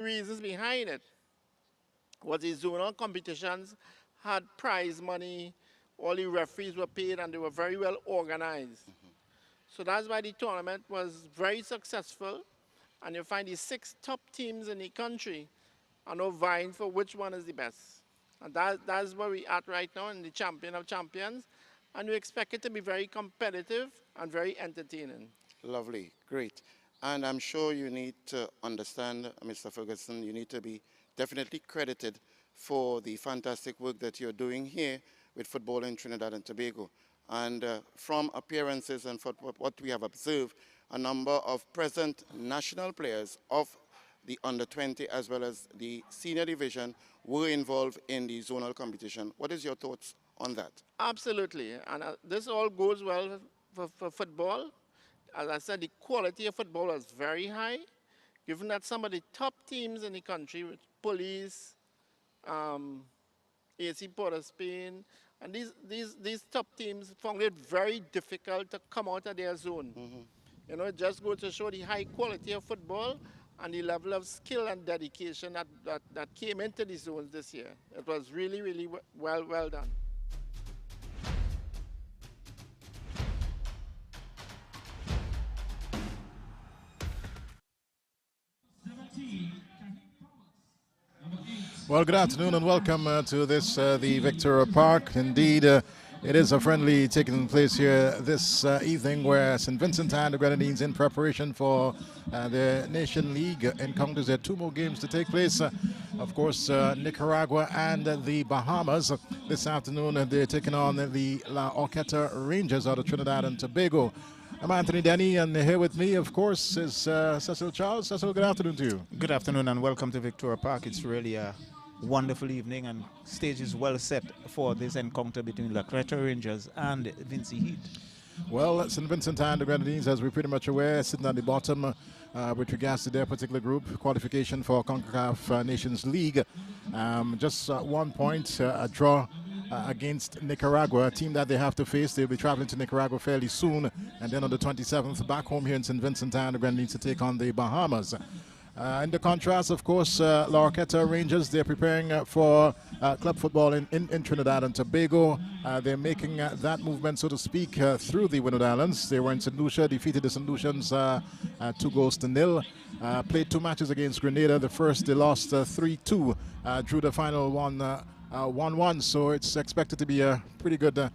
reasons behind it was the zonal competitions had prize money, all the referees were paid, and they were very well organized. So that's why the tournament was very successful, and you find the six top teams in the country are now vying for which one is the best. And that's where we at right now in the champion of champions, and we expect it to be very competitive and very entertaining. Lovely, great. And I'm sure you need to understand, Mr. Ferguson, you need to be definitely credited for the fantastic work that you're doing here with football in Trinidad and Tobago. And from appearances and for what we have observed, a number of present national players of the under-20 as well as the senior division were involved in the zonal competition. What is your thoughts on that? Absolutely, and this all goes well for football. As I said, the quality of football is very high, given that some of the top teams in the country, with Police, um, AC Port of Spain, and these top teams found it very difficult to come out of their zone. You know, it just goes to show the high quality of football and the level of skill and dedication that came into the zones this year. It was really, really well done. Well, good afternoon and welcome to this, the Victoria Park. Indeed, it is a friendly taking place here this evening where St. Vincent and the Grenadines in preparation for the Nation League encounters. There are two more games to take place. Of course, Nicaragua and the Bahamas. This afternoon, they're taking on the La Horquetta Rangers out of Trinidad and Tobago. I'm Anthony Denny, and here with me, of course, is Cecil Charles. Cecil, good afternoon to you. Good afternoon and welcome to Victoria Park. It's really a wonderful evening and stage is well set for this encounter between La Horquetta Rangers and Vinci Heat. Well, St. Vincent and the Grenadines, as we're pretty much aware, sitting at the bottom with regards to their particular group qualification for Kickoff Nations League. Just 1 point, a draw against Nicaragua, a team that they have to face. They'll be traveling to Nicaragua fairly soon, and then on the 27th, back home here in St. Vincent and the Grenadines to take on the Bahamas. In the contrast, of course, La Horquetta Rangers, they're preparing for club football in Trinidad and Tobago. They're making that movement, so to speak, through the Windward Islands. They were in St. Lucia, defeated the St. Lucians 2-0. Played 2 matches against Grenada. The first, they lost 3-2, drew the final one 1-1, so it's expected to be a pretty good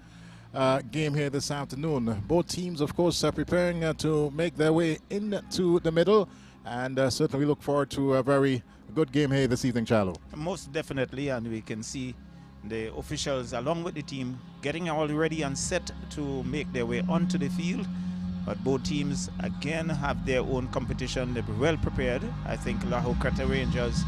game here this afternoon. Both teams, of course, are preparing to make their way into the middle. And certainly we look forward to a very good game here this evening, Charlo. Most definitely, and we can see the officials along with the team getting all ready and set to make their way onto the field. But both teams again have their own competition. They're well prepared. I think La Horquetta Rangers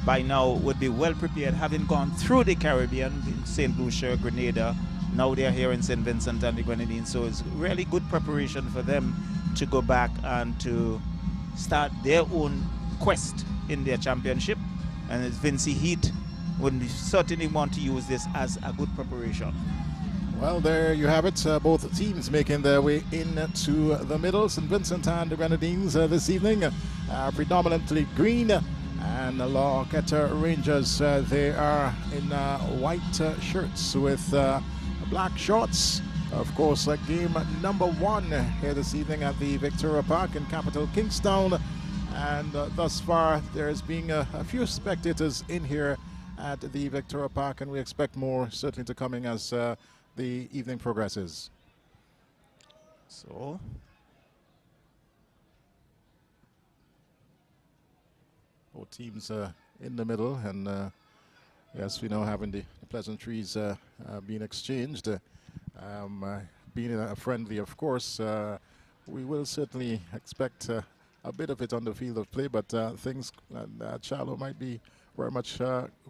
by now would be well prepared, having gone through the Caribbean, in St. Lucia, Grenada. Now they're here in St. Vincent and the Grenadines. So it's really good preparation for them to go back and to start their own quest in their championship, and as Vinci Heat would certainly want to use this as a good preparation. Well, there you have it. Both teams making their way into the middle. St. Vincent and the Grenadines this evening, predominantly green, and the La Horquetta Rangers, they are in white shirts with black shorts. Of course, game number 1 here this evening at the Victoria Park in capital Kingstown. And thus far, there's been a few spectators in here at the Victoria Park, and we expect more certainly to coming as the evening progresses. So, both teams in the middle, and yes, we know having the pleasantries being exchanged. Being a friendly, of course, we will certainly expect a bit of it on the field of play, but things, Charlo, might be very much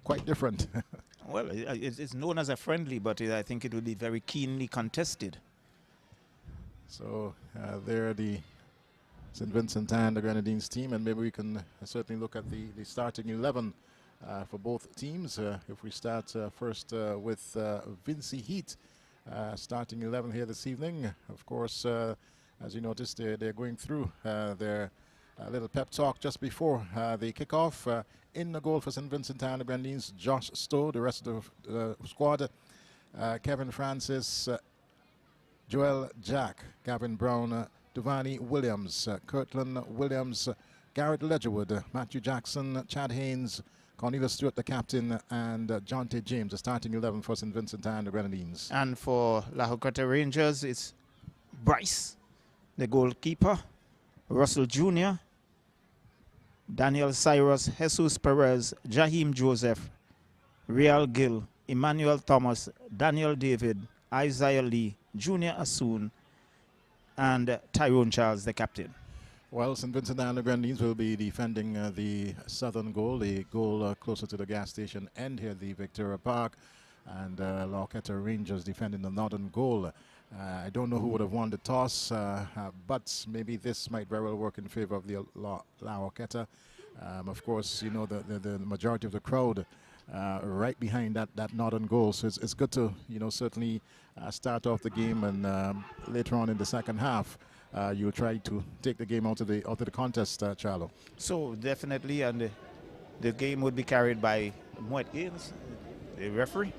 quite different. well, it's known as a friendly, but I think it will be very keenly contested. So there the St. Vincent and the Grenadines team, and maybe we can certainly look at the starting 11 for both teams. If we start first with Vinci Heat. Starting 11 here this evening. Of course, as you noticed, they're going through their A little pep talk just before the kickoff. In the goal for St. Vincent and the Grenadines, Josh Stowe. The rest of the squad, Kevin Francis, Joel Jack, Gavin Brown, Duvani Williams, Kirtland Williams, Garrett Ledgerwood, Matthew Jackson, Chad Haynes, Cornelius Stewart, the captain, and Jonte James, the starting 11 for St. Vincent and the Grenadines. And for La Horquetta Rangers, it's Bryce, the goalkeeper, Russell Jr., Daniel Cyrus, Jesus Perez, Jaheim Joseph, Real Gill, Emmanuel Thomas, Daniel David, Isaiah Lee, Junior Asun, and Tyrone Charles, the captain. Well, St. Vincent and the Grenadines will be defending the southern goal, the goal closer to the gas station end here at the Victoria Park, and La Horquetta Rangers defending the northern goal. I don't know who would have won the toss, but maybe this might very well work in favor of the La Horquetta. Of course, you know, the majority of the crowd right behind that northern goal, so it's good to, you know, certainly start off the game, and later on in the second half, you'll try to take the game out of the contest, Charlo. So definitely, and the game would be carried by Moet Gaines, the referee,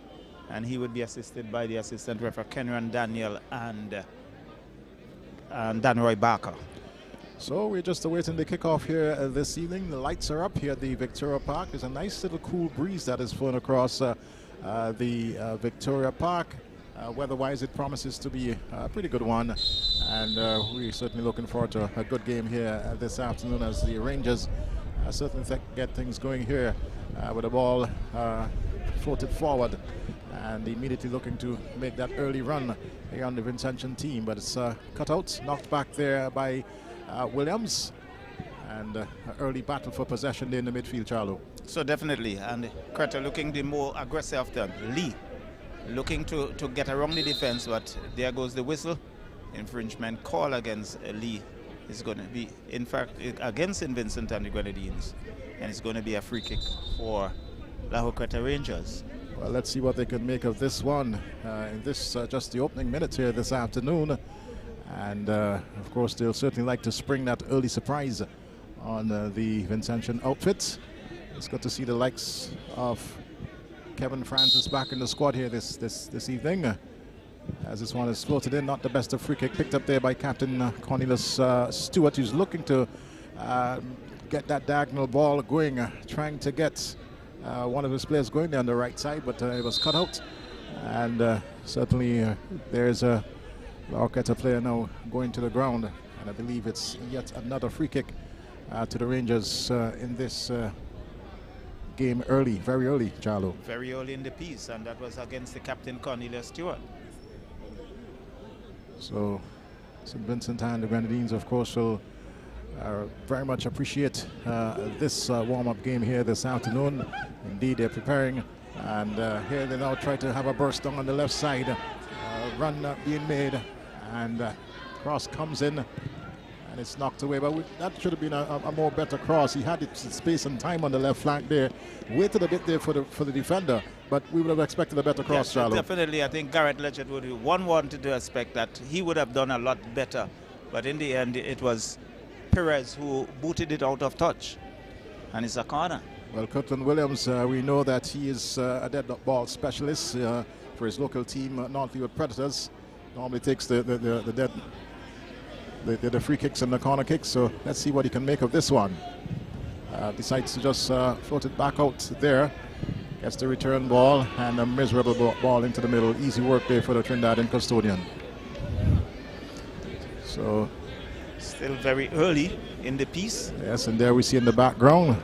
and he would be assisted by the assistant referee Kenran Daniel and Dan Roy Barker. So we're just awaiting the kickoff here this evening. The lights are up here at the Victoria Park. There's a nice little cool breeze that is flowing across the Victoria Park. Weather-wise, it promises to be a pretty good one, and we're certainly looking forward to a good game here this afternoon as the Rangers certainly get things going here with the ball floated forward and immediately looking to make that early run here on the Vincentian team, but it's cut out, knocked back there by Williams, and an early battle for possession there in the midfield, Charlo. So definitely, and Carter looking the more aggressive than Lee, looking to get around the defense, but there goes the whistle. Infringement call against Lee is going to be, in fact, against St. Vincent and the Grenadines, and it's going to be a free kick for La Horquetta Rangers. Well, let's see what they can make of this one in this just the opening minutes here this afternoon. And of course, they'll certainly like to spring that early surprise on the Vincentian outfit. It's good to see the likes of Kevin Francis back in the squad here this evening. As this one is floated in, not the best of free kick picked up there by Captain Cornelius Stewart, who's looking to get that diagonal ball going, trying to get one of his players going there on the right side, but it was cut out. And certainly there's a La Horquetta player now going to the ground, and I believe it's yet another free kick to the Rangers in this game early, very early, Charlo. Very early in the piece, and that was against the captain Cornelius Stewart. So St. Vincent and the Grenadines, of course, will very much appreciate this warm-up game here this afternoon. Indeed, they're preparing, and here they now try to have a burst down on the left side. Run being made, and cross comes in, and it's knocked away. But that should have been a more better cross. He had space and time on the left flank there. Waited a bit there for the defender, but we would have expected a better cross, Charlo. Definitely, I think Garrett Ledger would wanted to expect that he would have done a lot better. But in the end, it was Perez who booted it out of touch, and it's a corner. Well, Kirtland Williams, we know that he is a dead ball specialist for his local team, Northfield Predators. Normally takes the free kicks and the corner kicks, so let's see what he can make of this one. Decides to just float it back out there. Gets the return ball, and a miserable ball into the middle. Easy work there for the Trinidadian custodian. So still very early in the piece. Yes, and there we see in the background,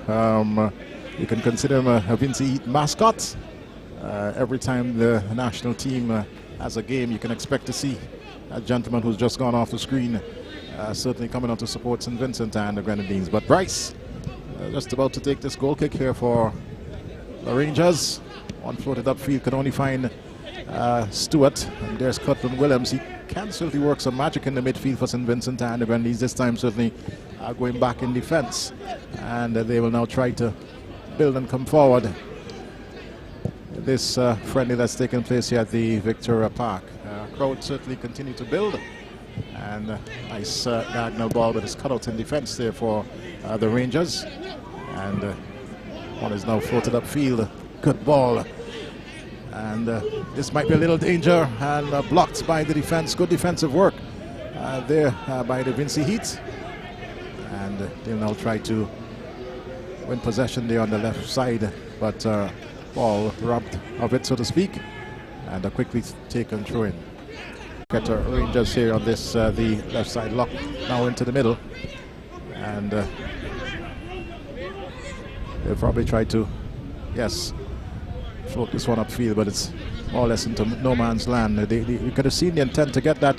you can consider him a Vinci mascot. Every time the national team has a game, you can expect to see a gentleman who's just gone off the screen, certainly coming out to support St. Vincent and the Grenadines. But Bryce just about to take this goal kick here for the Rangers. One floated upfield, could only find Stewart, and there's Kirtland Williams. He can certainly work some magic in the midfield for St. Vincent and the Grenadines, this time certainly going back in defense, and they will now try to build and come forward. This friendly that's taken place here at the Victoria Park. Crowd certainly continue to build, And nice diagonal ball, but it's cut out in defense there for the Rangers. And one is now floated upfield. Good ball. And this might be a little danger, and blocked by the defense. Good defensive work there by the Vinci Heat. And they'll now try to win possession there on the left side, but ball robbed of it, so to speak, and quickly taken through in. Horquetta Rangers here on this, the left side lock now into the middle, and they'll probably try to, yes, float this one upfield, but it's more or less into no man's land. You could have seen the intent to get that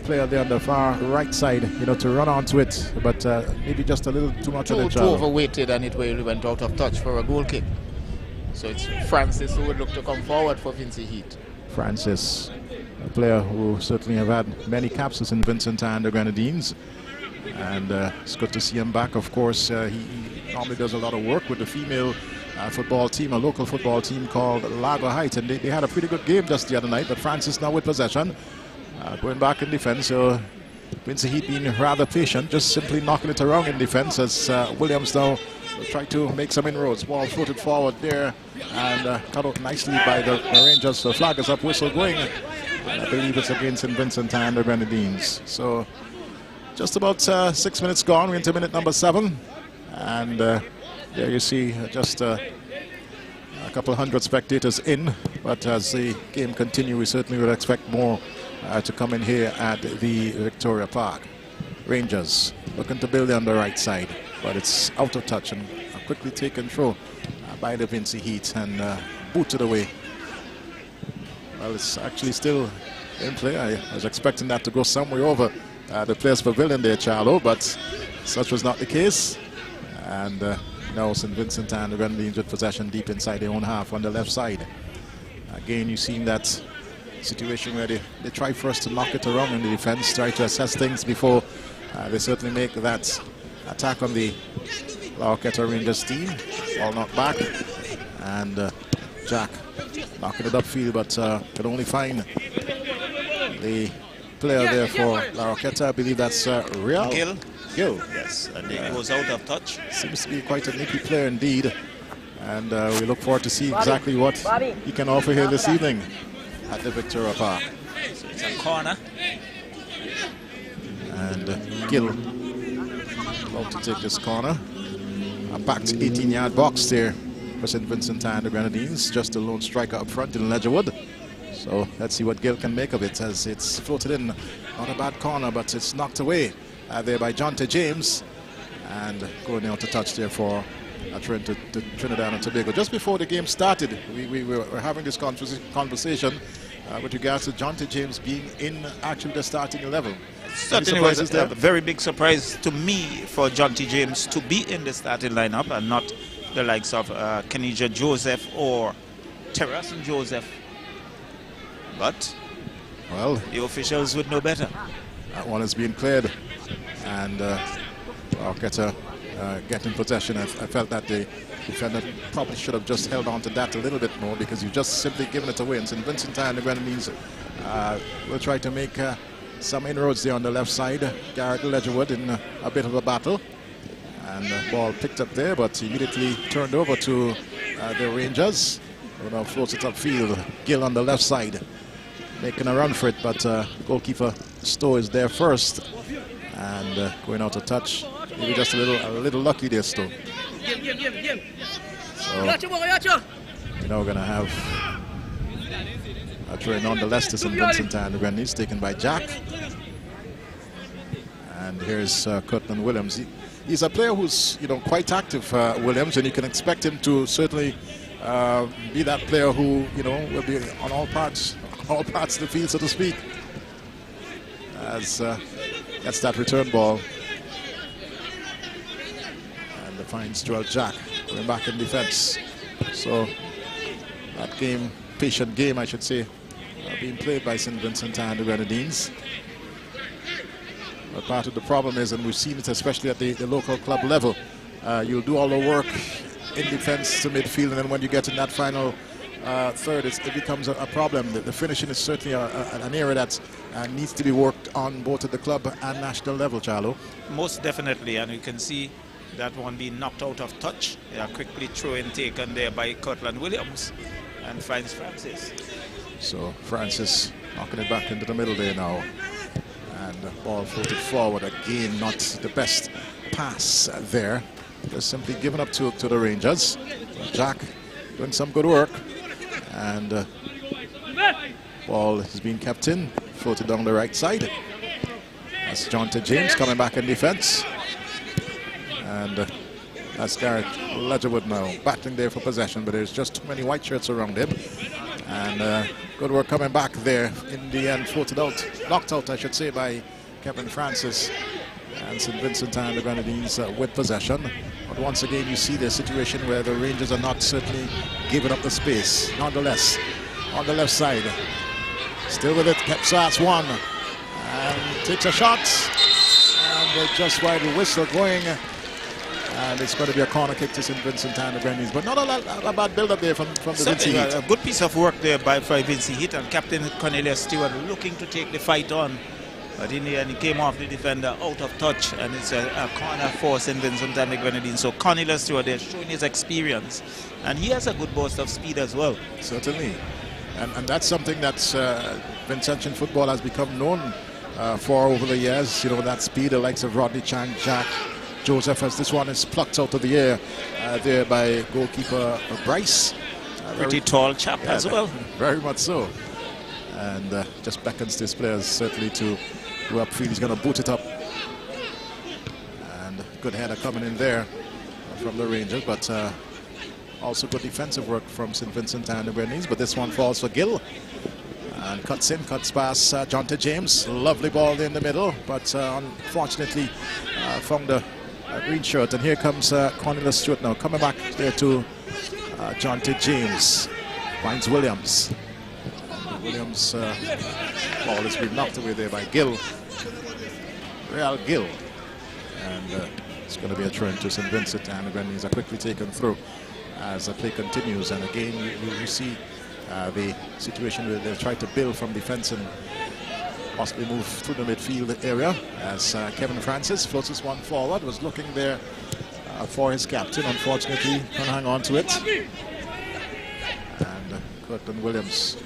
player there on the far right side, to run onto it, but maybe just a little too much of the Too overweighted, and it really went out of touch for a goal kick. So it's Francis who would look to come forward for Vinci Heat. Francis, a player who certainly have had many caps in Vincent and the Grenadines, and it's good to see him back. Of course, he normally does a lot of work with the female football team, a local football team called Lago Heights, and they had a pretty good game just the other night. But Francis now with possession, going back in defense. So Vinci Heat being rather patient, just simply knocking it around in defense as Williams now will try to make some inroads. Ball floated forward there and cut out nicely by the Rangers. The flag is up, whistle going, and I believe it's against St. Vincent and the Grenadines. So just about 6 minutes gone. We're into minute number 7, and there you see just a couple hundred spectators in, but as the game continues, we certainly would expect more to come in here at the Victoria Park. Rangers looking to build on the right side, but it's out of touch and quickly taken through by the Vinci Heat and booted away. Well, it's actually still in play. I was expecting that to go somewhere over the players' pavilion there, Charlo, but such was not the case. And now St. Vincent and the Grenadines with possession deep inside their own half on the left side. Again, you've seen that situation where they try first to knock it around in the defense, try to assess things before they certainly make that attack on the Horquetta Rangers team. Ball knocked back, and Jack knocking it upfield, but could only find the player there for Horquetta. I believe that's Real Gill. Yes, and it goes out of touch. Seems to be quite a nippy player indeed, and we look forward to see exactly what he can offer here this evening at the Victoria Park. So it's a corner. And Gill about to take this corner. A packed 18-yard box there for St. Vincent and the Grenadines. Just a lone striker up front in Ledgerwood. So let's see what Gill can make of it as it's floated in. Not a bad corner, but it's knocked away there by Jonte James. And going out to touch there for Trinidad and Tobago. Just before the game started, we were having this conversation with regards to Jonte James being in actually the starting 11. Certainly was a very big surprise to me for Jonte James to be in the starting lineup and not the likes of Kenija Joseph or Terrason Joseph. But well, the officials would know better. That one is being cleared, and Horquetta getting possession. I felt that the defender probably should have just held on to that a little bit more, because you've just simply given it away. And St. Vincent and the Grenadines will try to make some inroads there on the left side. Garrett Ledgerwood in a bit of a battle, and the ball picked up there, but immediately turned over to the Rangers, who now floats it upfield. Gill on the left side making a run for it, but goalkeeper Stowe is there first, and going out of touch. Maybe just a little lucky there, Stowe. So we're now going to have a train on the Leicester St. Vincent and the Grenadines, taken by Jack. And here's Kirtland Williams. He's a player who's quite active, Williams, and you can expect him to certainly be that player who will be on all parts of the field, so to speak. As gets that return ball. And finds Joel Jack going back in defense. So that patient game, I should say, being played by St. Vincent and the Grenadines. But part of the problem is, and we've seen it especially at the local club level, you'll do all the work in defense to midfield, and then when you get in that final third, it becomes a problem. The finishing is certainly an area that needs to be worked on both at the club and national level, Charlo. Most definitely, and you can see that one being knocked out of touch. Quickly throw in taken there by Cortland Williams and finds Francis. So Francis knocking it back into the middle there now. And the ball floated forward again, not the best pass there. Just simply given up to the Rangers. Jack doing some good work. And ball has been kept in, floated down the right side. That's Jonte James coming back in defense. And that's Garrett Ledgerwood now battling there for possession, but there's just too many white shirts around him. And good work coming back there. In the end, floated out, knocked out, I should say, by Kevin Francis. And St. Vincent and the Grenadines with possession. But once again, you see the situation where the Rangers are not certainly giving up the space. Nonetheless, on the left side, still with it, Kepsat's one. And takes a shot. And just while the whistle going. And it's going to be a corner kick to St. Vincent and the Grenadines. But not a bad build-up there from the Vinci Heat. A good piece of work there by Vinci Heat, and Captain Cornelius Stewart looking to take the fight on. But in the end, he came off the defender out of touch, and it's a corner for St. Vincent and the Grenadines. So Cornelius Stewart there showing his experience. And he has a good burst of speed as well. Certainly. And that's something that Vincentian football has become known for over the years. You know, that speed, the likes of Rodney Chang, Jack, Joseph, as this one is plucked out of the air there by goalkeeper Bryce. Pretty tall chap as well. Very much so. And just beckons his players certainly to go upfield. He's going to boot it up. And good header coming in there from the Rangers, but also good defensive work from St. Vincent and the Grenadines. But this one falls for Gill. And cuts past Jonte James. Lovely ball there in the middle, but unfortunately found a green shirt. And here comes Cornelius Stewart now, coming back there to Jonte James. Finds Williams. And Williams' ball has been knocked away there by Gill. Real Gill. And it's going to be a throw to St. Vincent, and the Grenadines are quickly taken through as the play continues. And again, you see the situation where they try to build from defense and possibly move through the midfield area as Kevin Francis floats this one forward, was looking there for his captain. Unfortunately, can't hang on to it. And Cortland Williams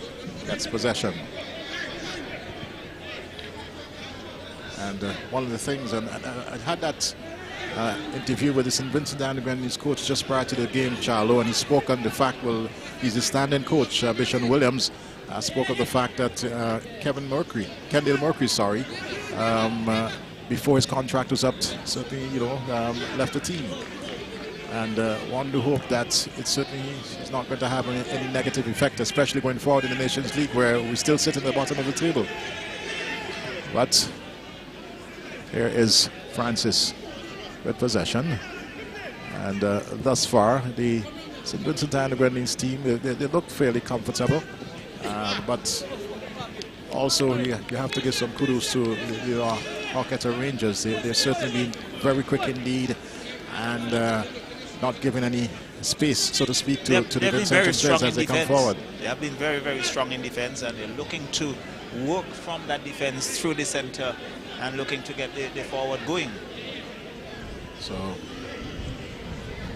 gets possession. And one of the things, and I had that interview with the St. Vincent and the Grenadines coach just prior to the game, Charlo, and he spoke on the fact, well, he's the standing coach, Bishon Williams, spoke of the fact that Kendall Mercury, before his contract was up, certainly, left the team. And one to hope that it certainly is not going to have any negative effect, especially going forward in the Nations League, where we still sit at the bottom of the table. But here is Francis with possession. And thus far, the St. Vincent and the Grenadines team, they look fairly comfortable. But also, you have to give some kudos to the Horquetta Rangers. They've certainly been very quick indeed, and not giving any space, so to speak, to the Vincentian players as they come forward. They have been very, very strong in defense, and they're looking to work from that defense through the center and looking to get the forward going. So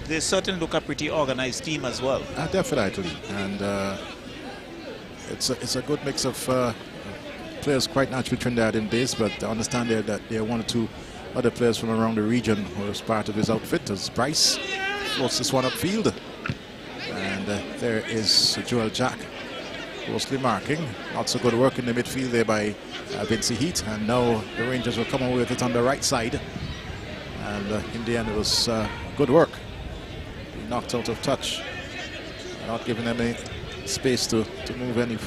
they certainly look a pretty organized team as well. Definitely, and it's a good mix of players, quite naturally Trinidadian based, but I understand that there are one or two other players from around the region who is part of his outfit. As Bryce floats this one upfield, and there is Joel Jack closely marking. Not so good work in the midfield there by Vinci Heat, and now the Rangers will come away with it on the right side. And in the end, it was good work. He knocked out of touch, not giving them any space to move any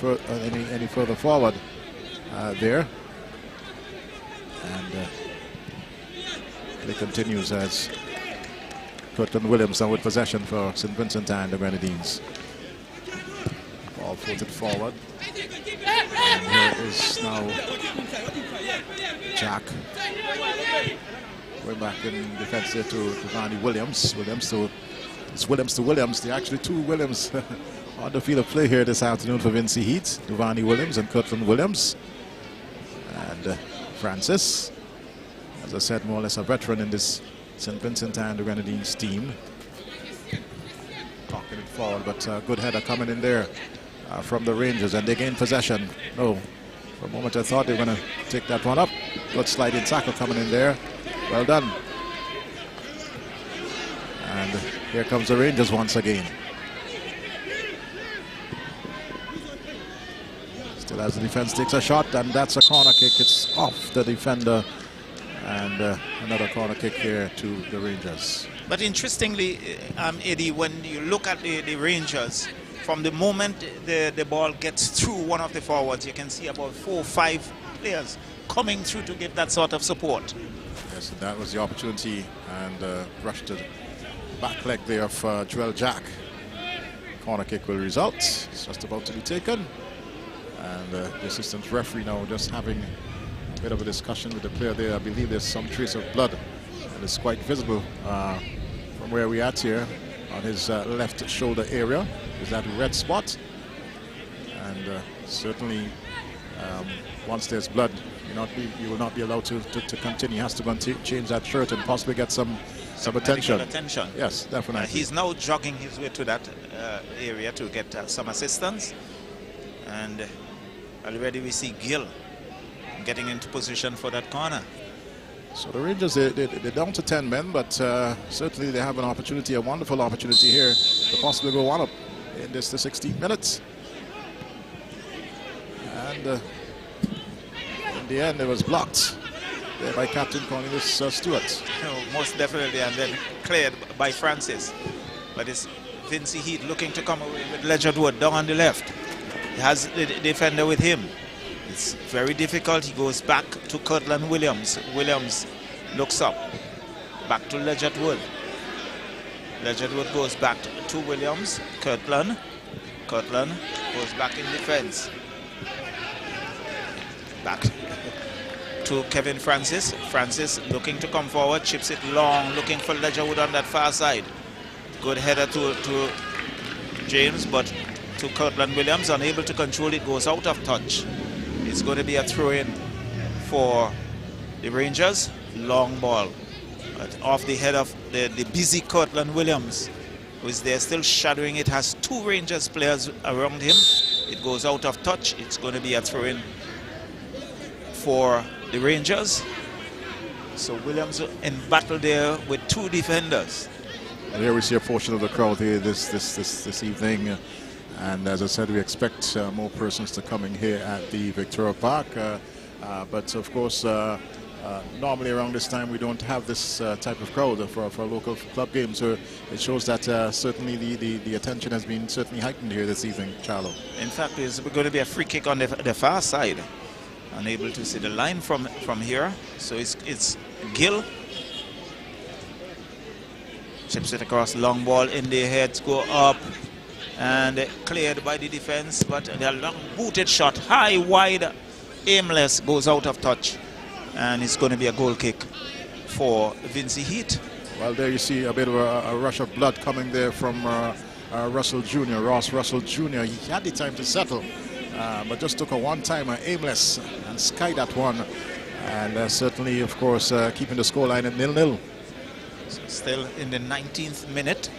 further forward there. And it continues as Cortland Williams now with possession for St. Vincent and the Grenadines. Ball floated forward. And here is now Jack. Going back in defense there to Vanny Williams. Williams to Williams. There are actually two Williams On the field of play here this afternoon for Vinci Heat, Duvani Williams and Kirtland Williams. And Francis, as I said, more or less a veteran in this St. Vincent and the Grenadines team. Knocking it forward, but good header coming in there from the Rangers, and they gain possession. Oh, for a moment I thought they were going to take that one up. Good sliding tackle coming in there. Well done. And here comes the Rangers once again. Still as the defense takes a shot, and that's a corner kick. It's off the defender, and another corner kick here to the Rangers. But interestingly, Eddie, when you look at the Rangers, from the moment the ball gets through one of the forwards, you can see about 4 or 5 players coming through to give that sort of support. Yes, and that was the opportunity, and rushed to the back leg there of Joel Jack. Corner kick will result. It's just about to be taken. And the assistant referee now just having a bit of a discussion with the player there. I believe there's some trace of blood, and it's quite visible from where we're at here on his left shoulder area. Is that red spot? And certainly once there's blood, you will not be allowed to continue. He has to go and change that shirt and possibly get some attention. Yes, definitely. He's now jogging his way to that area to get some assistance. And already we see Gill getting into position for that corner. So the Rangers, they're down to 10 men, but certainly they have an opportunity, a wonderful opportunity here to possibly go one up in the 16 minutes. And in the end, it was blocked there by Captain Cornelius Stewart. Oh, most definitely, and then cleared by Francis. But it's Vinci Heat looking to come away with Ledger Wood down on the left. He has the defender with him. It's very difficult. He goes back to Kirtland Williams. Williams looks up. Back to Ledger Wood. Ledger Wood goes back to Williams. Kirtland goes back in defense. Back to Kevin Francis. Francis looking to come forward. Chips it long. Looking for Ledger Wood on that far side. Good header to James, but to Kirtland Williams, unable to control it, goes out of touch. It's going to be a throw-in for the Rangers. Long ball off the head of the busy Kirtland Williams, who is there still shadowing it. Has 2 Rangers players around him. It goes out of touch. It's going to be a throw-in for the Rangers. So Williams in battle there with 2 defenders. And here we see a portion of the crowd here this evening. And as I said, we expect more persons to come in here at the Victoria Park. But of course, normally around this time we don't have this type of crowd for local club games. So it shows that certainly the attention has been certainly heightened here this evening, Charlo. In fact, there's going to be a free kick on the far side. Unable to see the line from here. So it's Gill. Chips it across, long ball in the heads, go up. And cleared by the defense, but the long booted shot, high, wide, aimless, goes out of touch. And it's going to be a goal kick for Vinci Heat. Well, there you see a bit of a rush of blood coming there from Ross Russell Jr. He had the time to settle, but just took a one-timer, aimless, and skied that one. And certainly, of course, keeping the scoreline at 0-0. So still in the 19th minute.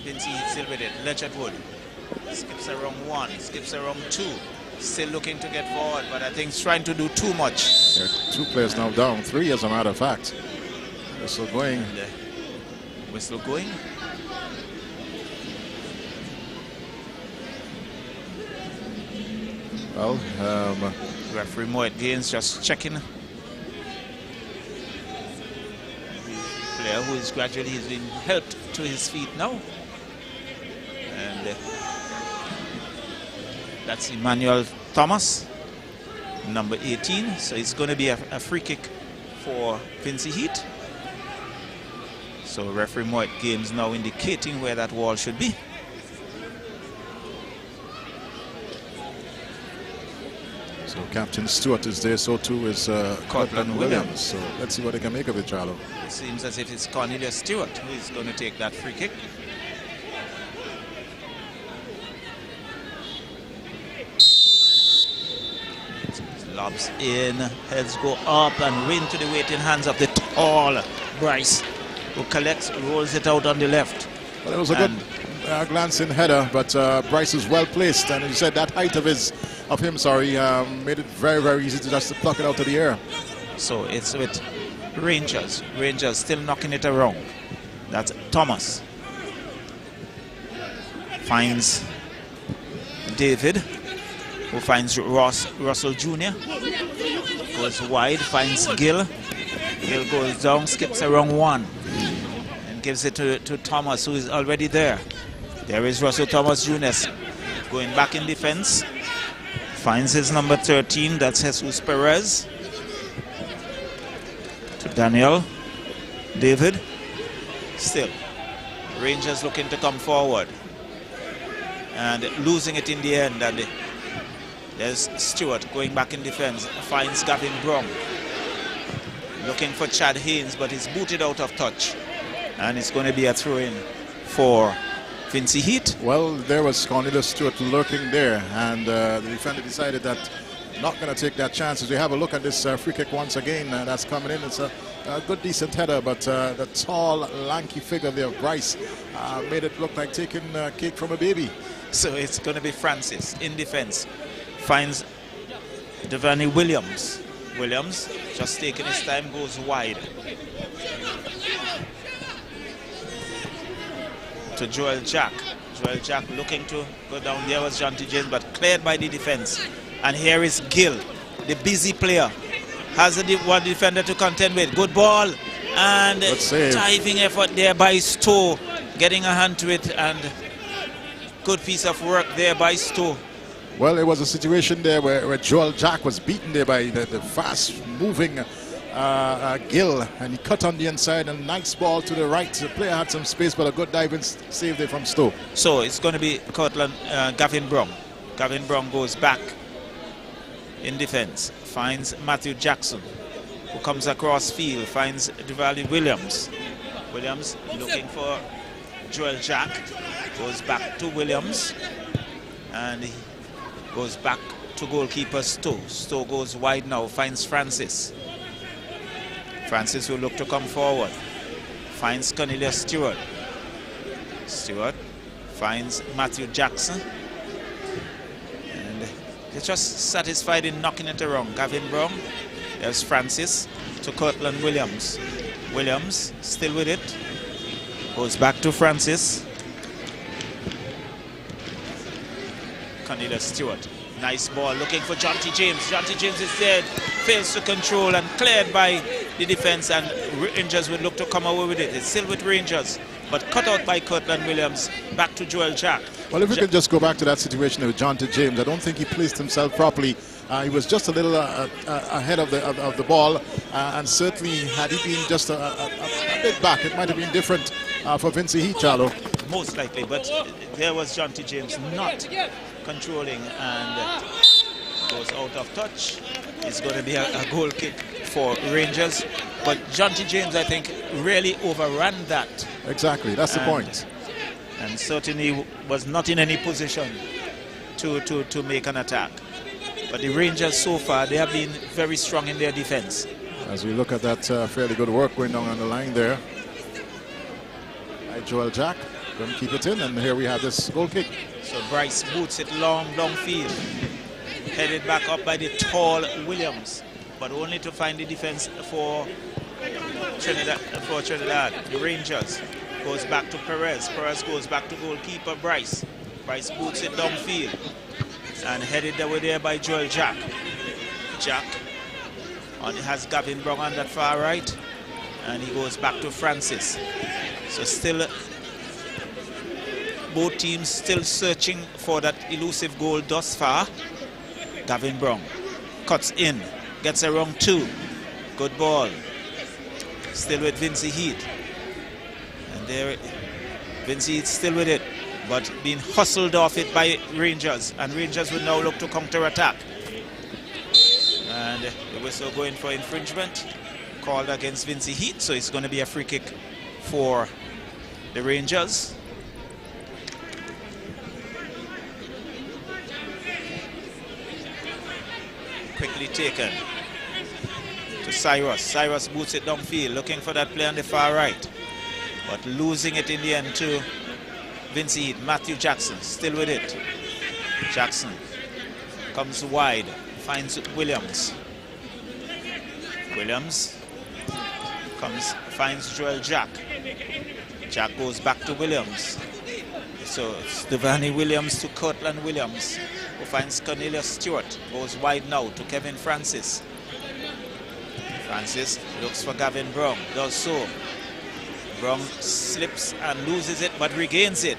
Vinci still with it. Ledger Wood skips around 1, skips around 2. Still looking to get forward, but I think he's trying to do too much. There are 2 players now down, 3 as a matter of fact. Whistle going. Whistle going. Well, referee Moet Gaines just checking. The player who is gradually has been helped to his feet now. And that's Emmanuel Thomas, number 18. So it's going to be a free kick for Vinci Heat. So referee Moet Games now indicating where that wall should be. So Captain Stewart is there, so too is Kirtland Williams. So let's see what they can make of it, Charlo. It seems as if it's Cornelius Stewart who is going to take that free kick. Lobs in, heads go up and win to the waiting hands of the tall Bryce, who collects, rolls it out on the left. Well, it was a good glancing header, but Bryce is well placed, and he said that height of him, made it very, very easy to just pluck it out of the air. So it's with Rangers. Rangers still knocking it around. That's Thomas. Finds David, who finds Russell Jr. Goes wide, finds Gill. Gill goes down, skips around one, and gives it to Thomas, who is already there. There is Russell Thomas Jr. going back in defense. Finds his number 13, that's Jesus Perez. To Daniel. David. Still. Rangers looking to come forward. And losing it in the end. And there's Stewart going back in defense. Finds Gavin Brom. Looking for Chad Haynes, but he's booted out of touch. And it's going to be a throw-in for Vinci Heat. Well, there was Cornelius Stewart lurking there, and the defender decided that not going to take that chance. As we have a look at this free kick once again, that's coming in. It's a good, decent header, but the tall, lanky figure there, Bryce, made it look like taking cake from a baby. So it's going to be Francis in defense. Finds Devani Williams. Williams, just taking his time, goes wide. To Joel Jack. Joel Jack looking to go down. There was Jonty James, but cleared by the defense. And here is Gill, the busy player. Has one defender to contend with. Good ball. And diving effort there by Stowe. Getting a hand to it, and good piece of work there by Stowe. Well, it was a situation there where Joel Jack was beaten there by the fast-moving Gill, and he cut on the inside, and nice ball to the right. The player had some space, but a good diving save there from Stowe. So it's going to be Gavin Brom. Gavin Brom goes back in defense, finds Matthew Jackson, who comes across field, finds Devali Williams. Williams looking for Joel Jack, goes back to Williams, and he goes back to goalkeeper Stowe. Stowe goes wide now, finds Francis. Francis will look to come forward. Finds Cornelius Stewart. Stewart finds Matthew Jackson. And they're just satisfied in knocking it around. Gavin Brown. There's Francis to Cortland Williams. Williams still with it. Goes back to Francis. Cornelius Stewart. Nice ball looking for Jonty James. Jonty James is dead. Fails to control and cleared by the defense, and Rangers would look to come away with it. It's still with Rangers, but cut out by Cortland Williams. Back to Joel Jack. Well, if we could just go back to that situation with Jonty James, I don't think he placed himself properly. He was just a little ahead of the ball, and certainly had he been just a bit back, it might have been different for Vinci Heat, Charlo. Most likely, but there was Jonty James not controlling and goes out of touch. It's going to be a goal kick for Rangers, but Jonty James, I think, really overran that. Exactly, that's the point. And certainly was not in any position to make an attack. But the Rangers so far, they have been very strong in their defense. As we look at that fairly good work going down on the line there. Joel Jack, going to keep it in, and here we have this goal kick. So Bryce boots it long field. Headed back up by the tall Williams, but only to find the defense for Trinidad. The Rangers goes back to Perez. Perez goes back to goalkeeper Bryce. Bryce boots it downfield and headed away there by Joel Jack. Jack has Gavin Brown on that far right, and he goes back to Francis. So still, both teams still searching for that elusive goal thus far. Gavin Brown cuts in, gets around two. Good ball. Still with Vinci Heat. And there, Vinci Heat still with it, but being hustled off it by Rangers. And Rangers will now look to counter-attack. And the whistle going for infringement, called against Vinci Heat. So it's going to be a free kick for the Rangers. quickly taken to Cyrus. Cyrus boots it downfield, looking for that play on the far right, but losing it in the end to Vinci. Matthew Jackson still with it. Jackson comes wide, finds Williams. Williams finds Joel Jack. Jack goes back to Williams. So it's Devani Williams to Cortland Williams, who finds Cornelius Stewart. Goes wide now to Kevin Francis. Francis looks for Gavin Brown, does so. Brown slips and loses it, but regains it.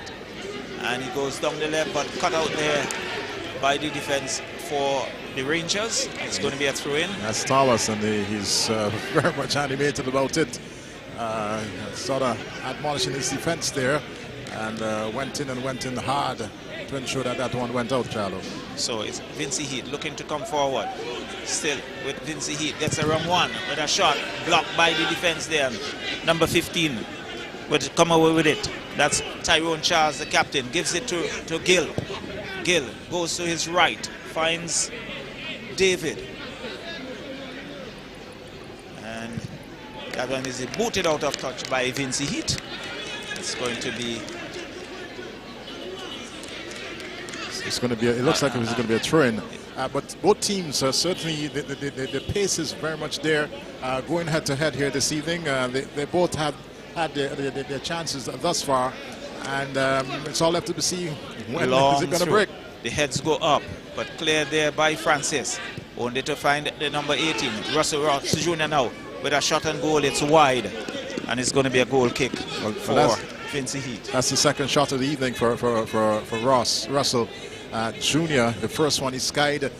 And he goes down the left, but cut out there by the defense for the Rangers. It's going to be a throw-in. That's Thomas, and he's very much animated about it. Sort of admonishing his defense there, and went in hard to ensure that that one went out, Charlo. So it's Vinci Heat looking to come forward. Still with Vinci Heat, gets a wrong one with a shot blocked by the defense there. Number 15 would come away with it. That's Tyrone Charles, the captain, gives it to Gill. Gill goes to his right, finds David. And that one is booted out of touch by Vinci Heat. It's going to be... It looks like it's going to be a throw-in. But both teams, certainly the pace is very much there. Going head-to-head here this evening, they both had their chances thus far. And it's all left to be seen when is it going to break. The heads go up, but cleared there by Francis. Only to find the number 18, Russell Ross Jr. now. With a shot and goal, it's wide. And it's going to be a goal kick for Vinci Heat. That's the second shot of the evening for Russell Jr. The first one he skied.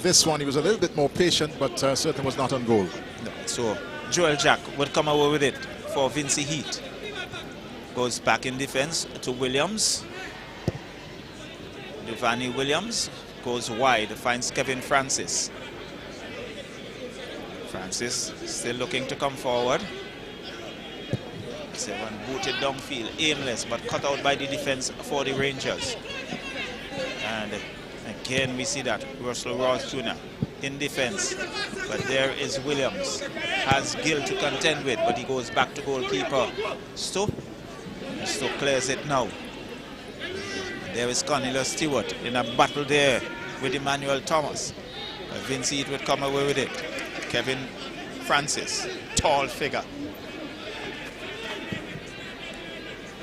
This one he was a little bit more patient, but certainly was not on goal. No. So Joel Jack would come away with it for Vinci Heat. Goes back in defense to Williams. Devani Williams goes wide, finds Kevin Francis. Francis still looking to come forward. It's one booted downfield, aimless, but cut out by the defense for the Rangers. And again, we see that Russell Ross Jr. in defense. But there is Williams. Has Gill to contend with, but he goes back to goalkeeper Stowe. Stowe clears it now. There is Cornelius Stewart in a battle there with Emmanuel Thomas. Vinci would come away with it. Kevin Francis, tall figure.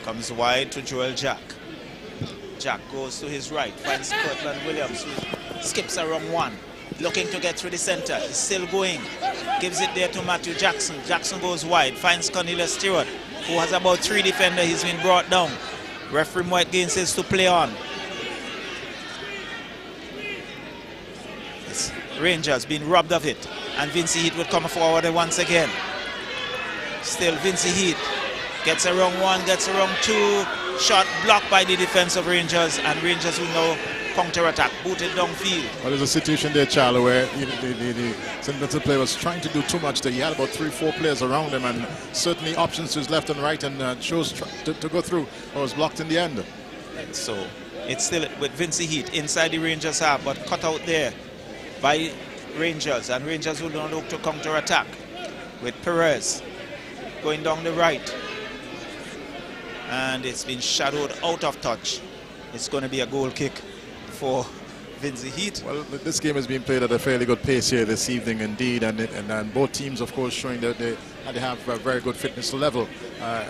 Comes wide to Joel Jack. Jack goes to his right, finds Cortland Williams, who skips a wrong one. Looking to get through the center, he's still going. Gives it there to Matthew Jackson. Jackson goes wide, finds Cornelius Stewart, who has about 3 defenders. He's been brought down. Referee White Gain says to play on. It's Rangers being robbed of it. And Vinci Heat would come forward once again. Still Vinci Heat gets a wrong one, gets a wrong 2. Shot blocked by the defense of Rangers, and Rangers will now counter-attack, booted downfield. Well, there's a situation there, Charlie, where the St. Vincent player was trying to do too much there. He had about 3-4 players around him, and certainly options to his left and right, and chose to go through, or was blocked in the end. So it's still with Vinci Heat inside the Rangers half, but cut out there by Rangers, and Rangers will now look to counter-attack with Perez going down the right. And it's been shadowed out of touch. It's going to be a goal kick for Vinci Heat. Well, this game has been played at a fairly good pace here this evening indeed, and both teams, of course, showing that they have a very good fitness level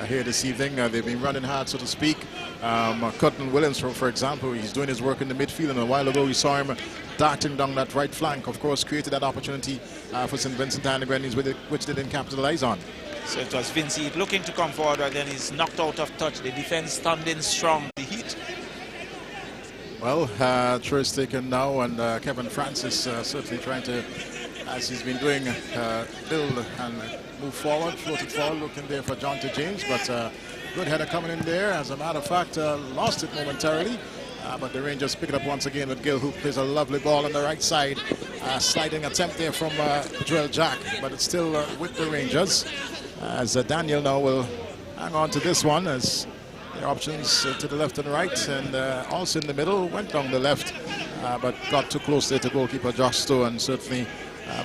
here this evening. They've been running hard, so to speak. Cortland Williams, for example, he's doing his work in the midfield, and a while ago we saw him darting down that right flank, of course, created that opportunity for St. Vincent and the Grenadines, which they didn't capitalize on. So it was Vinci looking to come forward, and then he's knocked out of touch. The defense standing strong. The Heat. Well, throw is taken now, and Kevin Francis certainly trying to, as he's been doing, build and move forward, floated forward, looking there for Jonte James, but good header coming in there. As a matter of fact, lost it momentarily, but the Rangers pick it up once again with Gill, who plays a lovely ball on the right side. Sliding attempt there from Joel Jack, but it's still with the Rangers. As Daniel now will hang on to this one, as the options to the left and right, and also in the middle, went down the left, but got too close there to goalkeeper Josh Stowe, and certainly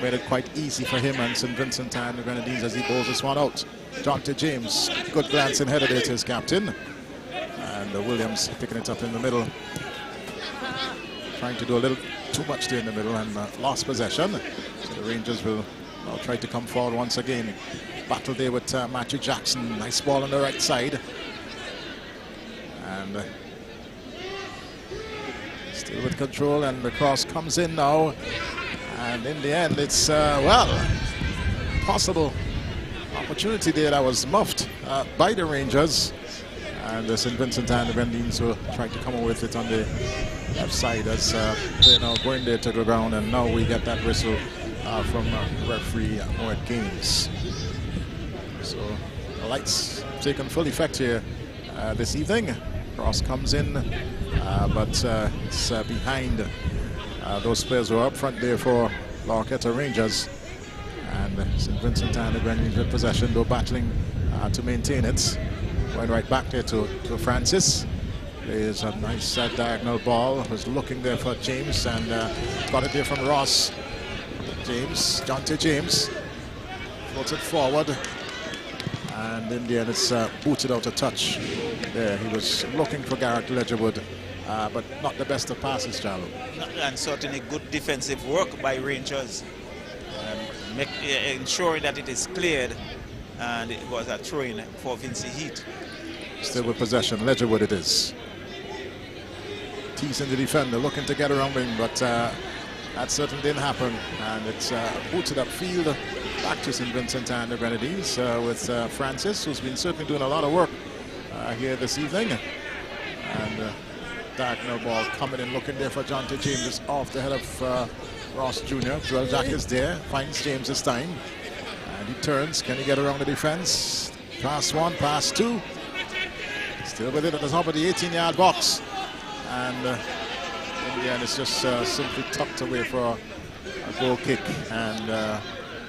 made it quite easy for him and St. Vincent and the Grenadines as he bowls this one out. Jonte James, good glancing header there to his captain. And Williams picking it up in the middle. Trying to do a little too much there in the middle and lost possession. So the Rangers will try to come forward once again. Battle there with Matthew Jackson. Nice ball on the right side. And still with control, and the cross comes in now. And in the end, it's, well, possible opportunity there that was muffed by the Rangers. And St. Vincent and the Grenadines will try to come with it on the left side as they're now going there to the ground. And now we get that whistle from referee Moed Gaines. So the lights taken full effect here this evening. Cross comes in, but it's behind those players who are up front there for Horquetta Rangers. And St. Vincent and the Grenadines with possession, though battling to maintain it. Going right back there to Francis. There's a nice diagonal ball. Was looking there for James and got it there from Ross. James, Jonte James, floats it forward. And in the end, it's booted out a touch. There, he was looking for Garrett Ledgerwood, but not the best of passes, Charlo. And certainly good defensive work by Rangers, ensuring that it is cleared, and it was a throw-in for Vinci Heat. Still with possession, Ledgerwood it is. Teasing the defender, looking to get around him, but that certainly didn't happen. And it's booted upfield back to St. Vincent and the Grenadines with Francis, who's been certainly doing a lot of work here this evening. And diagonal ball coming in, looking there for Jonte James, just off the head of Ross Jr. Joel Jack is there, finds James this time. And he turns, can he get around the defense? Pass one, pass two. Still with it at the top of the 18-yard box. And in the end, it's just simply tucked away for a goal kick. And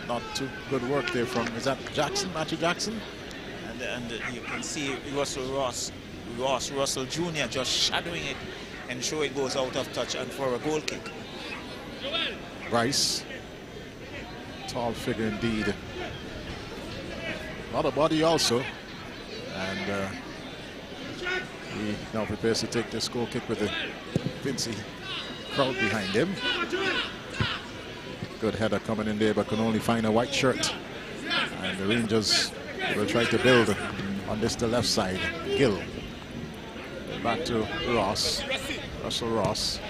not too good work there from, is that Jackson, Matthew Jackson? And you can see Russell Jr. just shadowing it, and show it goes out of touch and for a goal kick. Bryce, tall figure indeed. A lot of body also. And he now prepares to take this goal kick with the Vinci crowd behind him. Good header coming in there, but can only find a white shirt. And the Rangers will try to build on this, the left side. Gill. Back to Ross. Russell Ross.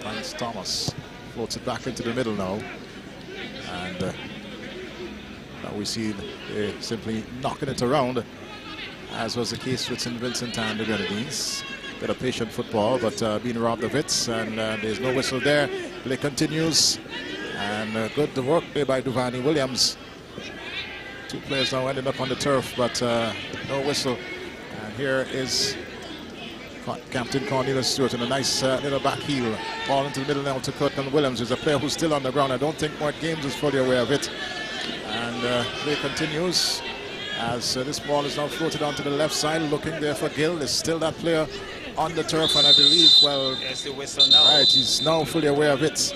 Finds Thomas. Floats it back into the middle now. And now we see simply knocking it around, as was the case with St. Vincent and the Grenadines. Bit of patient football, but being robbed of it, and there's no whistle there. Play continues, and good work there by Duvani Williams. Two players now ended up on the turf, but no whistle. And here is Captain Cornelius Stewart in a nice little back heel. Ball into the middle now to Curtin Williams, who's a player who's still on the ground. I don't think Moed Gaines is fully aware of it. And play continues as this ball is now floated onto the left side, looking there for Gill. There's still that player on the turf, and I believe, well, there's the whistle now. Right, he's now fully aware of it.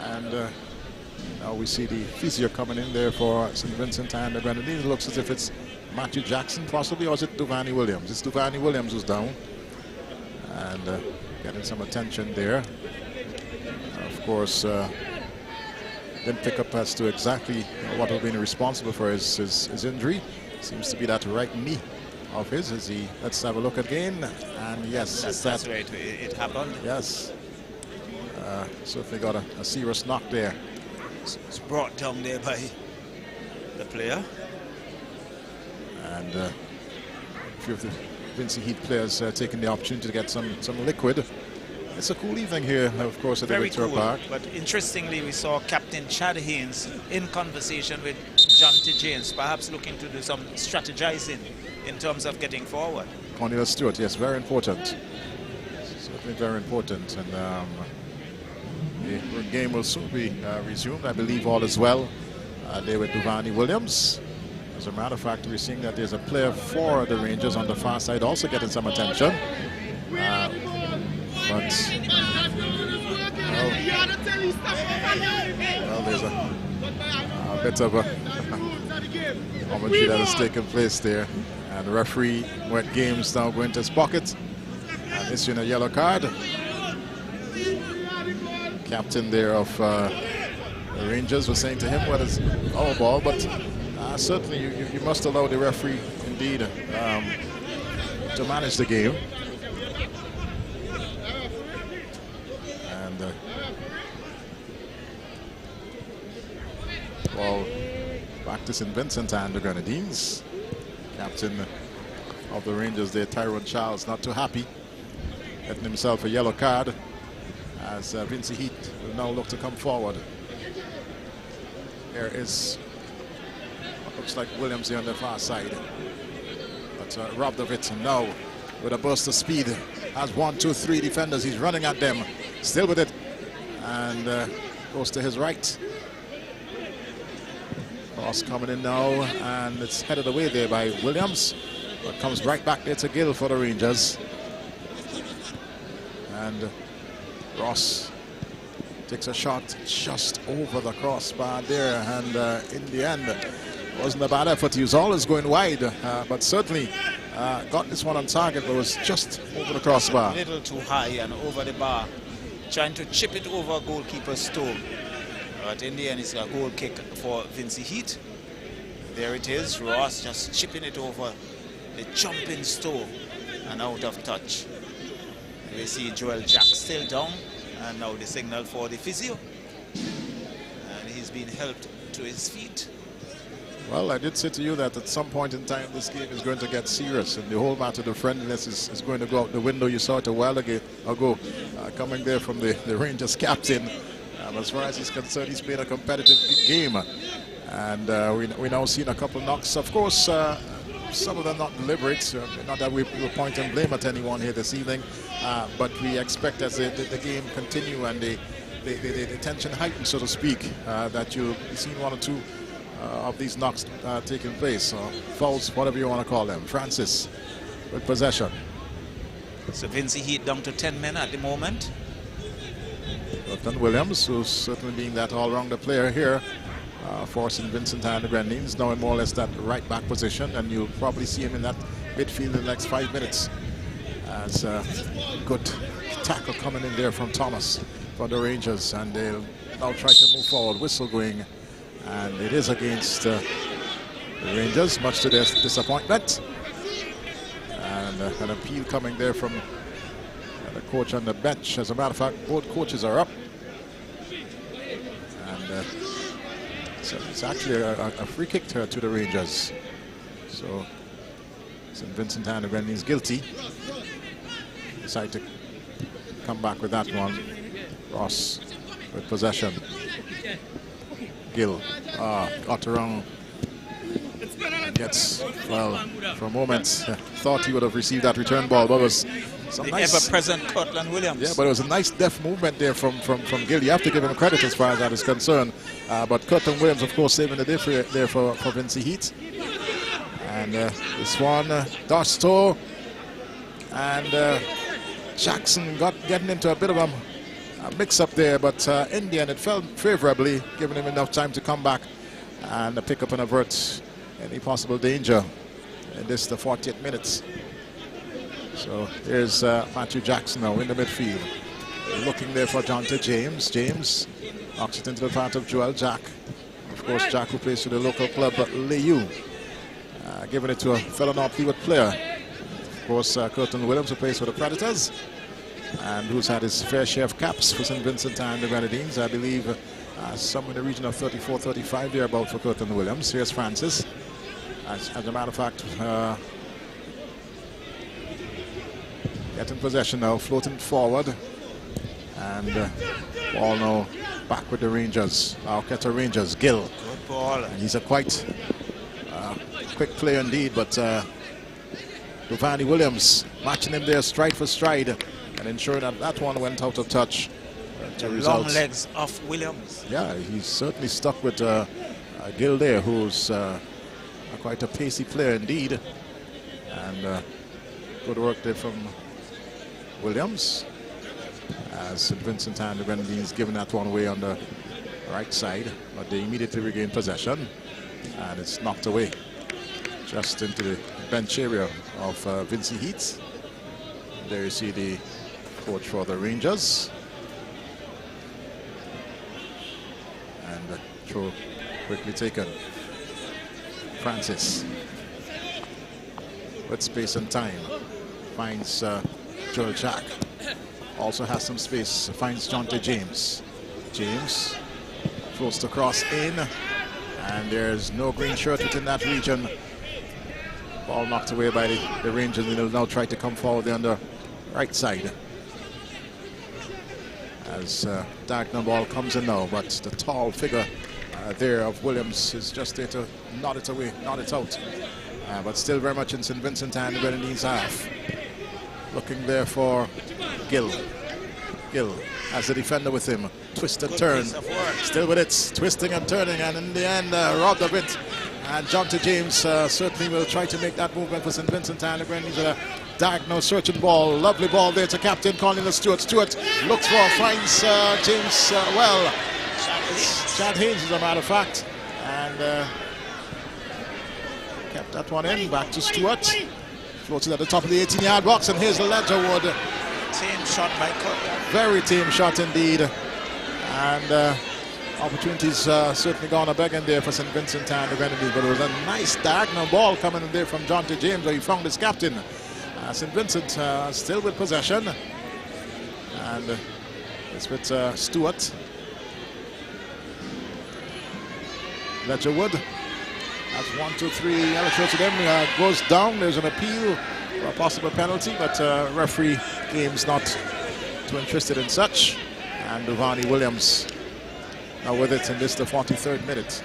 And now we see the physio coming in there for St. Vincent and the Grenadines. It looks as if it's Matthew Jackson possibly, or is it Duvani Williams? It's Duvani Williams who's down. And getting some attention there. Of course, didn't pick up as to exactly what would have been responsible for his injury. Seems to be that right knee of his. As he, let's have a look again. And yes, that's right. It happened. Yes. Certainly got a serious knock there. It's brought down there by the player. And a few of the Vinci Heat players taking the opportunity to get some liquid. It's a cool evening here, of course, at the Victoria Park. But interestingly, we saw Captain Chad Haynes in conversation with Jonte James, perhaps looking to do some strategizing in terms of getting forward. Cornelius Stewart, yes, very important. Certainly very important. And the game will soon be resumed. I believe all is well there with Duvani Williams. As a matter of fact, we're seeing that there's a player for the Rangers on the far side also getting some attention. But well, there's a bit of a commentary that is taking place there, and the referee went games now going to his pocket and issuing a yellow card. Captain there of the Rangers was saying to him, well, it's our ball, but certainly you must allow the referee indeed to manage the game. And ball back to St. Vincent and the Grenadines. Captain of the Rangers there, Tyrone Charles, not too happy, getting himself a yellow card as Vinci Heat will now look to come forward. There is what looks like Williams here on the far side, but robbed of it. And now with a burst of speed, has 1, 2, 3 defenders. He's running at them, still with it, and goes to his right. Cross coming in now, and it's headed away there by Williams, but comes right back there to Gill for the Rangers. And Ross takes a shot just over the crossbar there, and in the end, wasn't a bad effort. He was always going wide, but certainly got this one on target, but was just over the crossbar. A little too high and over the bar, trying to chip it over goalkeeper's toe. But in the end, it's a goal kick for Vinci Heat. There it is, Ross just chipping it over the jumping toe and out of touch. We see Joel Jack still down, and now the signal for the physio. And he's being helped to his feet. Well, I did say to you that at some point in time this game is going to get serious, and the whole matter of the friendliness is going to go out the window. You saw it a while ago, coming there from the Rangers captain. As far as he's concerned, he's played a competitive game, and we now seen a couple knocks. Of course, some of them not deliberate. Not that we're pointing blame at anyone here this evening, but we expect as the game continue and the tension heightens, so to speak, that you'll be seeing 1 or 2 of these knocks taking place, or fouls, whatever you want to call them. Francis with possession. So Vinci Heat down to 10 men at the moment. Captain Williams, who's certainly being that all-rounder player here for St. Vincent and the Grenadines, now in more or less that right back position, and you'll probably see him in that midfield in the next 5 minutes. As a good tackle coming in there from Thomas for the Rangers, and they'll now try to move forward. Whistle going, and it is against the Rangers, much to their disappointment. And an appeal coming there from the coach on the bench. As a matter of fact, both coaches are up. And so it's actually a free kick to the Rangers. So St. Vincent and the Grenadines guilty. Decide to come back with that one. Ross with possession. Gill got around. Gets, well, for a moment, thought he would have received that return ball, but it was some nice, ever-present Cortland Williams. Yeah, but it was a nice deft movement there from Gill. You have to give him credit as far as that is concerned. But Cortland Williams, of course, saving the day there for Vinci Heat. And this one, Dosto, and Jackson getting into a bit of a mix-up there, but in the end it fell favorably, giving him enough time to come back and pick up and avert any possible danger in the 48 minutes. So here's Matthew Jackson now in the midfield, looking there for Jonte James. James knocks it into the path of Joel Jack. Of course, Jack, who plays for the local club Liu, giving it to a fellow North Leeward player. Of course, Curtin Williams, who plays for the Predators and who's had his fair share of caps for St. Vincent and the Grenadines. I believe somewhere in the region of 34, 35 thereabout for Curtin Williams. Here's Francis. As a matter of fact, getting possession now, floating forward, and ball now back with the Rangers. Horquetta Rangers, Gill. Good ball. And he's a quite quick player indeed, but Giovanni Williams matching him there stride for stride and ensuring that that one went out of touch. Long legs of Williams. Yeah, he's certainly stuck with Gill there, who's quite a pacey player indeed. And good work there from Williams. as St. Vincent and the Grenadines giving that one away on the right side, but they immediately regain possession, and it's knocked away just into the bench area of Vinci Heat. There you see the coach for the Rangers, and the throw quickly taken. Francis with space and time finds Joel Jack. Also has some space, finds Jonte James. James throws the cross in, and there's no green shirt within that region. Ball knocked away by the Rangers, and they'll now try to come forward on the right side. As diagonal ball comes in now, but the tall figure there of Williams is just there to nod it away, nod it out. But still very much in St. Vincent and the Grenadines half. Looking there for Gill. Gill has the defender with him. Twist and turn. Still with it, twisting and turning, and in the end robbed of it. And Jonte James certainly will try to make that movement for St. Vincent and the Grenadines with a diagonal searching ball. Lovely ball there to captain Cornelius Stewart. Stewart looks for, finds James well. Chad Haynes, as a matter of fact. And kept that one in, back to Stewart. Floated at the top of the 18-yard box, and here's the Ledgerwood. Tame shot by Cutler. Very tame shot indeed. And opportunities certainly gone a-begging there for St. Vincent and the Grenadines, but it was a nice diagonal ball coming in there from Jonte James, where he found his captain. St. Vincent still with possession, and it's with Stewart. Ledgerwood has 1, 2, 3 yellow shirts to them. Goes down. There's an appeal for a possible penalty, but referee game's not too interested in such. And Duvani Williams now with it in this, the 43rd minute.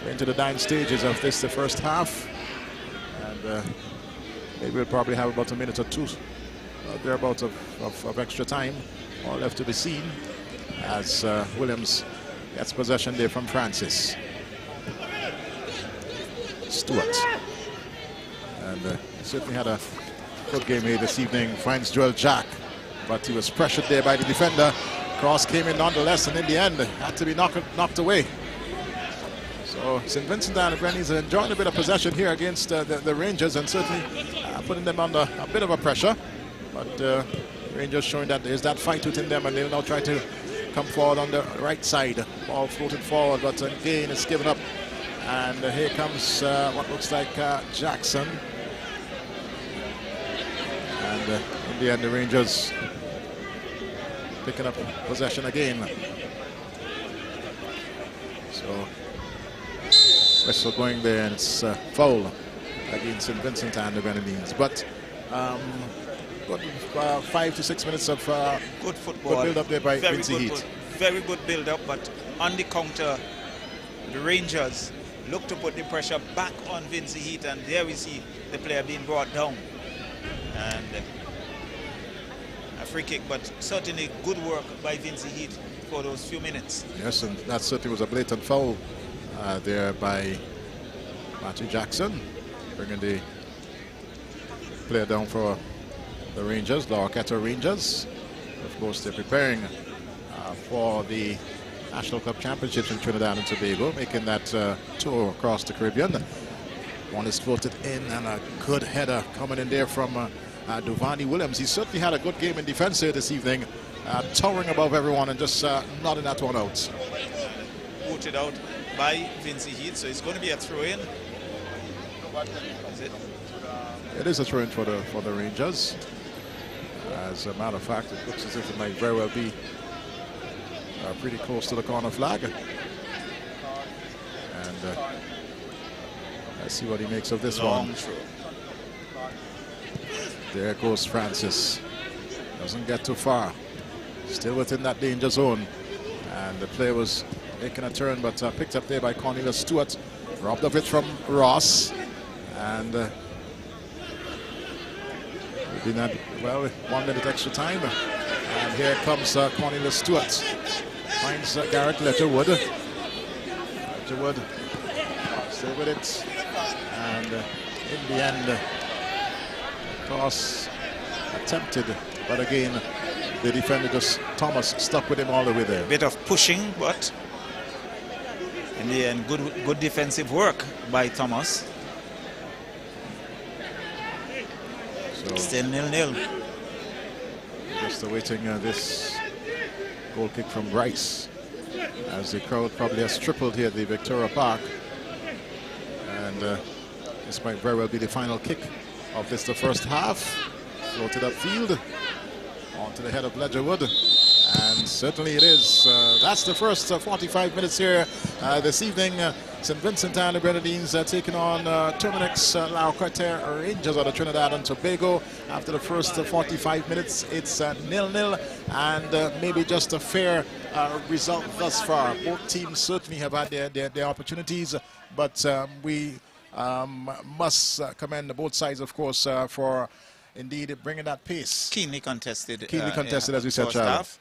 We're into the 9 stages of this, the first half, and maybe we'll probably have about a minute or two thereabouts of extra time, all left to be seen, as Williams gets possession there from Francis. Stewart, and certainly had a good game here this evening. Finds Joel Jack, but he was pressured there by the defender. Cross came in nonetheless, and in the end had to be knocked away. So St. Vincent and the Grenadines are enjoying a bit of possession here against the Rangers, and certainly putting them under a bit of a pressure. But Rangers showing that there's that fight within them, and they'll now try to come forward on the right side. Ball floated forward, but again it's given up. And here comes what looks like Jackson. And in the end, the Rangers picking up possession again. So whistle going there, and it's foul against St. Vincent and the Grenadines. But good 5 to 6 minutes of good football. Good build-up there by Vinci Heat. Very good build-up, but on the counter, the Rangers look to put the pressure back on Vinci Heat, and there we see the player being brought down. And a free kick, but certainly good work by Vinci Heat for those few minutes. Yes, and that certainly was a blatant foul there by Matthew Jackson, bringing the player down for the Rangers, the Horquetta Rangers. Of course, they're preparing for the National Cup Championships in Trinidad and Tobago, making that tour across the Caribbean. One is floated in, and a good header coming in there from Duvani Williams. He certainly had a good game in defense here this evening, towering above everyone and just nodding that one out. Booted out by Vinci Heat, so it's going to be a throw-in. Is it? It is a throw-in for the Rangers. As a matter of fact, it looks as if it might very well be pretty close to the corner flag. And let's see what he makes of this one. There goes Francis. Doesn't get too far. Still within that danger zone. And the play was making a turn, but picked up there by Cornelius Stewart. Robbed of it from Ross. And we've been at, well, 1 minute extra time. And here comes Cornelius Stewart. Finds Garrett Ledgerwood. Ledgerwood still with it. And in the end, cross attempted, but again, the defender, just Thomas, stuck with him all the way there. Bit of pushing, but in the end, good defensive work by Thomas. So Still 0-0. just awaiting this goal kick from Rice, as the crowd probably has tripled here at the Victoria Park. And this might very well be the final kick of this, the first half. Floated upfield onto the head of Ledgerwood, and certainly it is. That's the first 45 minutes here this evening. St. Vincent and the Grenadines taking on Terminix Horquetta Rangers out of Trinidad and Tobago. After the first 45 minutes, it's 0-0, and maybe just a fair result thus far. Both teams certainly have had their opportunities, but we must commend both sides, of course, for indeed bringing that pace. Keenly contested. Keenly contested, as we said, first Charlie. half,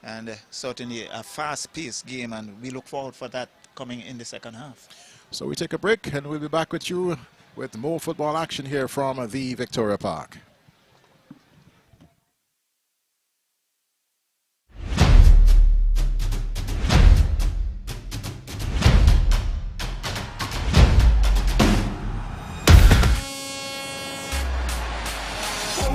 and certainly a fast-paced game, and we look forward for that coming in the second half. So we take a break, and we'll be back with you with more football action here from the Victoria Park.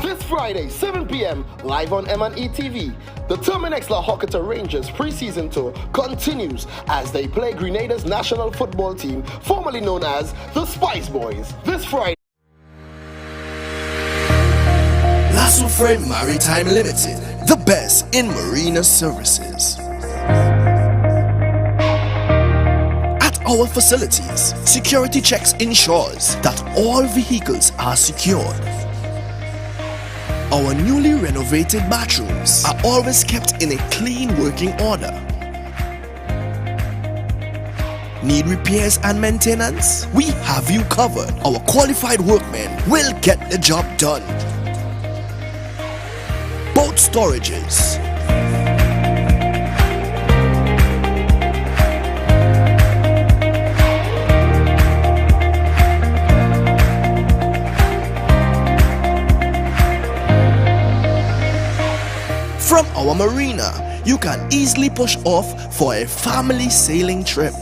This Friday, 7 p.m., live on M&E TV, the Terminix Horquetta Rangers preseason tour continues as they play Grenada's national football team, formerly known as the Spice Boys. This Friday. Lasso Friend Maritime Limited, the best in marina services. At our facilities, security checks ensures that all vehicles are secured. Our newly renovated bathrooms are always kept in a clean working order. Need repairs and maintenance? We have you covered. Our qualified workmen will get the job done. Boat storages, from our marina, you can easily push off for a family sailing trip.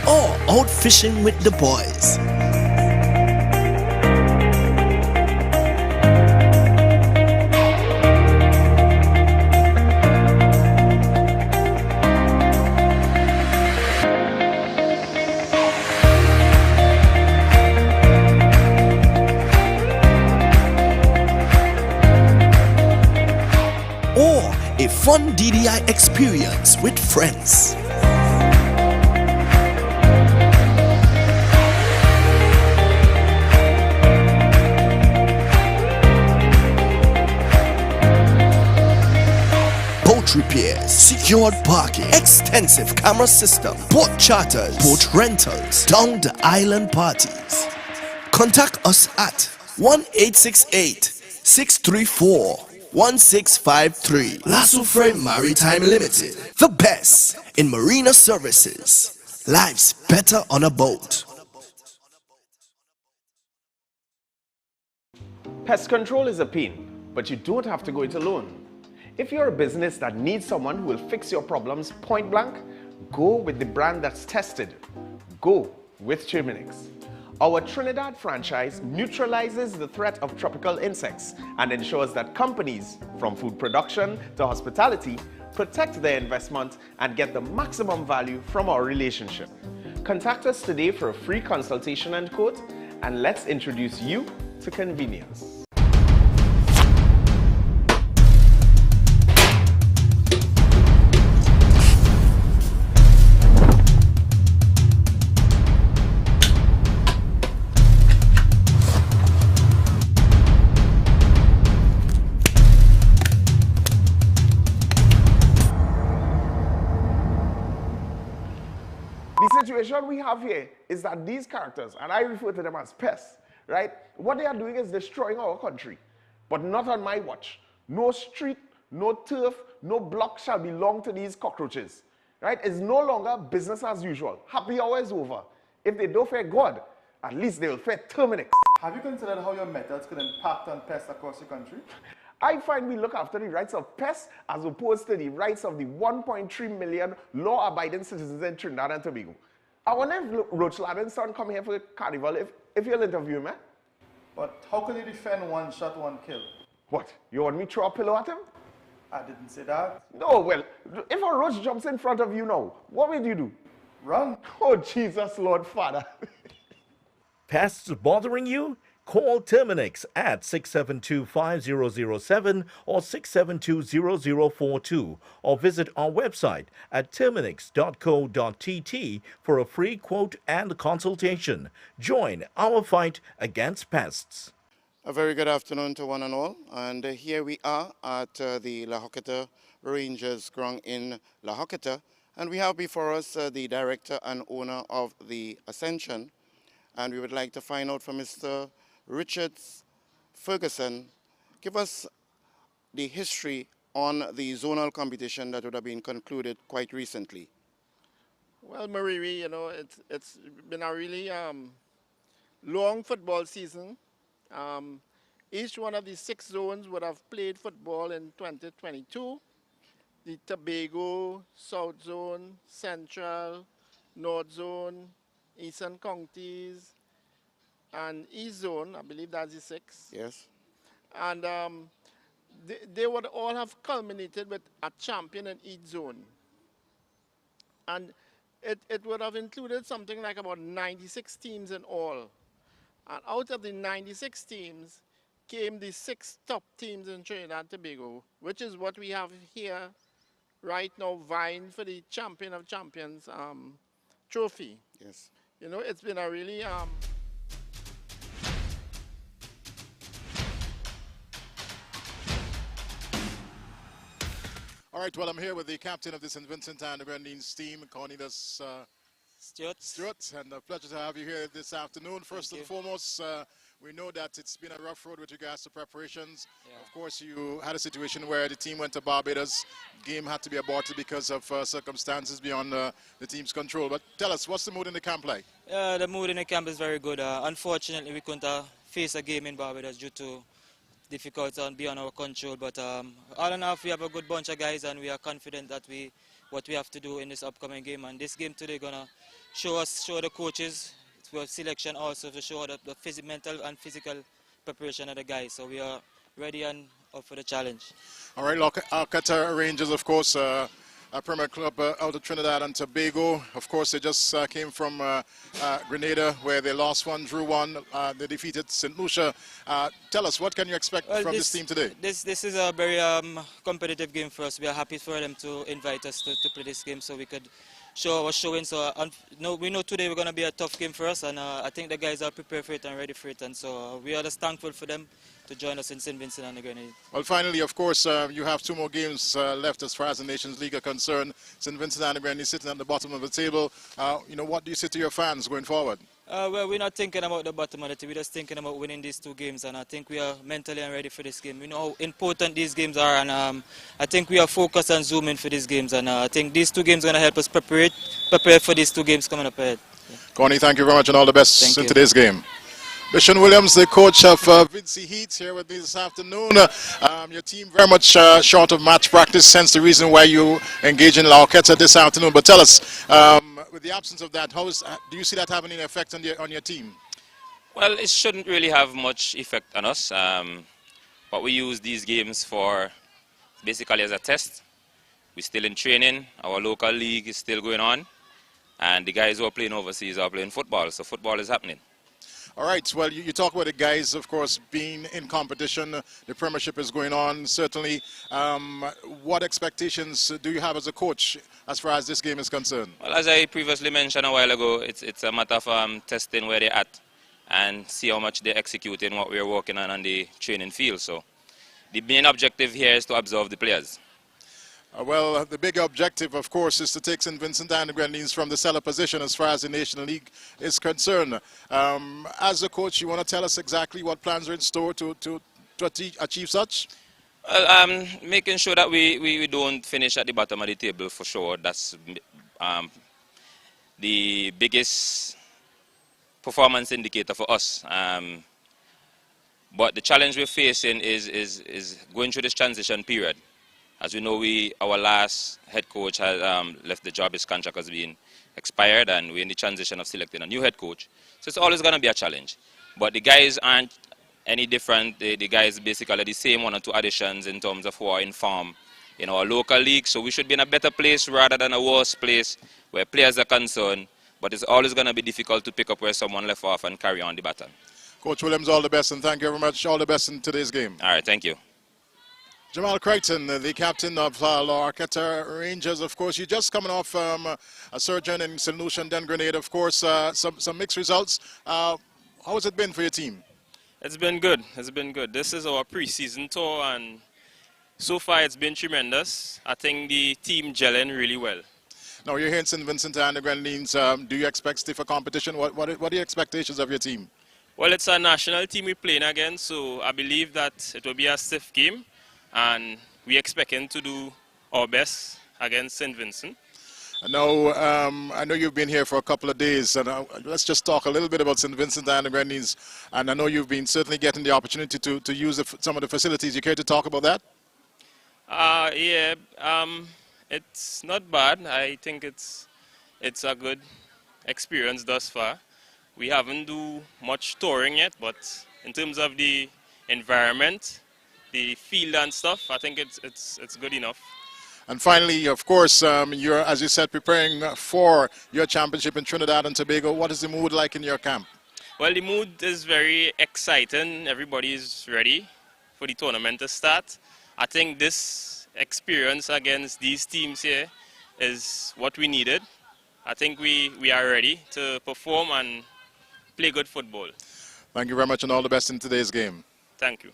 Or out fishing with the boys. Fun DDI experience with friends. Boat repairs, secured parking, extensive camera system, boat charters, boat rentals, down the island parties. Contact us at 1-868-634-1653. Lasso Frame Maritime Limited, the best in marina services. Life's better on a boat. Pest control is a pain, but you don't have to go it alone. If you're a business that needs someone who will fix your problems point blank, go with the brand that's tested. Go with Terminix. Our Trinidad franchise neutralizes the threat of tropical insects and ensures that companies, from food production to hospitality, protect their investment and get the maximum value from our relationship. Contact us today for a free consultation and quote, and let's introduce you to convenience. The situation we have here is that these characters, and I refer to them as pests, right? What they are doing is destroying our country, but not on my watch. No street, no turf, no block shall belong to these cockroaches. right? It's no longer business as usual. Happy hour is over. If they don't fear God, at least they will fear Terminix. Have you considered how your methods could impact on pests across the country? I find we look after the rights of pests as opposed to the rights of the 1.3 million law-abiding citizens in Trinidad and Tobago. I wonder if Roach Ladden's son come here for the carnival, if you'll interview him, eh? But how could you defend one shot, one kill? What, you want me to throw a pillow at him? I didn't say that. No, well, if a roach jumps in front of you now, what will you do? Run. Oh, Jesus, Lord Father. Pests bothering you? Call Terminix at 672-5007 or 672-0042 or visit our website at terminix.co.tt for a free quote and consultation. Join our fight against pests. A very good afternoon to one and all. And here we are at the La Horquetta Rangers ground in La Horquetta. And we have before us the director and owner of the Ascension. And we would like to find out from Mr. Richards Ferguson, give us the history on the zonal competition that would have been concluded quite recently. Well, Mariri, you know, it's been a really long football season. Each one of the 6 zones would have played football in 2022. The Tobago, South Zone, Central, North Zone, Eastern Counties, and East Zone, I believe that's the 6. Yes. And they would all have culminated with a champion in each zone. And it would have included something like about 96 teams in all. And out of the 96 teams came the 6 top teams in Trinidad and Tobago, which is what we have here right now, vying for the Champion of Champions trophy. Yes. You know, it's been a really... All right, well, I'm here with the captain of the St. Vincent and the Grenadines team, Cornelius Stewart, and a pleasure to have you here this afternoon. First and foremost, we know that it's been a rough road with regards to preparations. Yeah. Of course, you had a situation where the team went to Barbados. Game had to be aborted because of circumstances beyond the team's control. But tell us, what's the mood in the camp like? The mood in the camp is very good. Unfortunately, we couldn't face a game in Barbados due to difficulties beyond our control. But all in all, we have a good bunch of guys, and we are confident that what we have to do in this upcoming game. And this game today gonna show the coaches for selection also to show the mental and physical preparation of the guys. So we are ready and up for the challenge. All right, Horquetta Rangers, of course, a Premier club out of Trinidad and Tobago. Of course, they just came from Grenada, where they lost 1, drew 1. They defeated St. Lucia. Tell us, what can you expect from this team today? This is a very competitive game for us. We are happy for them to invite us to play this game so we could show our showing. So we know today we're going to be a tough game for us, and I think the guys are prepared for it and ready for it. And so we are just thankful for them to join us in St. Vincent and the Grenadines. Well, finally, of course, you have 2 more games left as far as the Nations League are concerned. St. Vincent and the Grenadines sitting at the bottom of the table. You know, what do you say to your fans going forward? Well, we're not thinking about the bottom of the table. We're just thinking about winning these 2 games, and I think we are mentally and ready for this game. We know how important these games are, and I think we are focused and zooming for these games, and I think these 2 games are going to help us prepare for these 2 games coming up ahead. Yeah. Connie, thank you very much and all the best in today's game. Bishon Williams, the coach of Vinci Heat, here with me this afternoon. Your team very much short of match practice, hence the reason why you engage in La Horquetta this afternoon. But tell us, with the absence of that, do you see that having an effect on your team? Well, it shouldn't really have much effect on us. But we use these games for basically as a test. We're still in training. Our local league is still going on. And the guys who are playing overseas are playing football. So football is happening. All right, well, you talk about the guys, of course, being in competition. The Premiership is going on, certainly. What expectations do you have as a coach as far as this game is concerned? Well, as I previously mentioned a while ago, it's a matter of testing where they're at and see how much they're executing what we're working on the training field. So the main objective here is to observe the players. Well, the big objective, of course, is to take St. Vincent and the Grenadines from the cellar position as far as the National League is concerned. As a coach, you want to tell us exactly what plans are in store to achieve such? Well, making sure that we don't finish at the bottom of the table for sure. That's the biggest performance indicator for us. But the challenge we're facing is going through this transition period. As we know, our last head coach has left the job. His contract has been expired, and we're in the transition of selecting a new head coach. So it's always going to be a challenge. But the guys aren't any different. The guys basically are the same, 1 or 2 additions in terms of who are in form in our local league. So we should be in a better place rather than a worse place where players are concerned. But it's always going to be difficult to pick up where someone left off and carry on the baton. Coach Williams, all the best, and thank you very much. All the best in today's game. All right, thank you. Jamal Crichton, the captain of Horquetta Rangers. Of course, you're just coming off a surgeon in St. Lucia and then Grenada. Of course, some mixed results. How has it been for your team? It's been good. It's been good. This is our pre-season tour, and so far it's been tremendous. I think the team gelling really well. Now, you're here in St. Vincent and the Grenadines. Do you expect stiffer competition? What are the expectations of your team? Well, it's a national team we're playing against, so I believe that it will be a stiff game, and we're expecting to do our best against St. Vincent. Now, I know you've been here for a couple of days, and let's just talk a little bit about St. Vincent and the Grenadines. And I know you've been certainly getting the opportunity to use some of the facilities. You care to talk about that? Yeah, it's not bad. I think it's a good experience thus far. We haven't do much touring yet, but in terms of the environment, the field and stuff, I think it's good enough. And finally, of course, you're, as you said, preparing for your championship in Trinidad and Tobago. What is the mood like in your camp? Well, the mood is very exciting. Everybody is ready for the tournament to start. I think this experience against these teams here is what we needed. I think we are ready to perform and play good football. Thank you very much, and all the best in today's game. Thank you.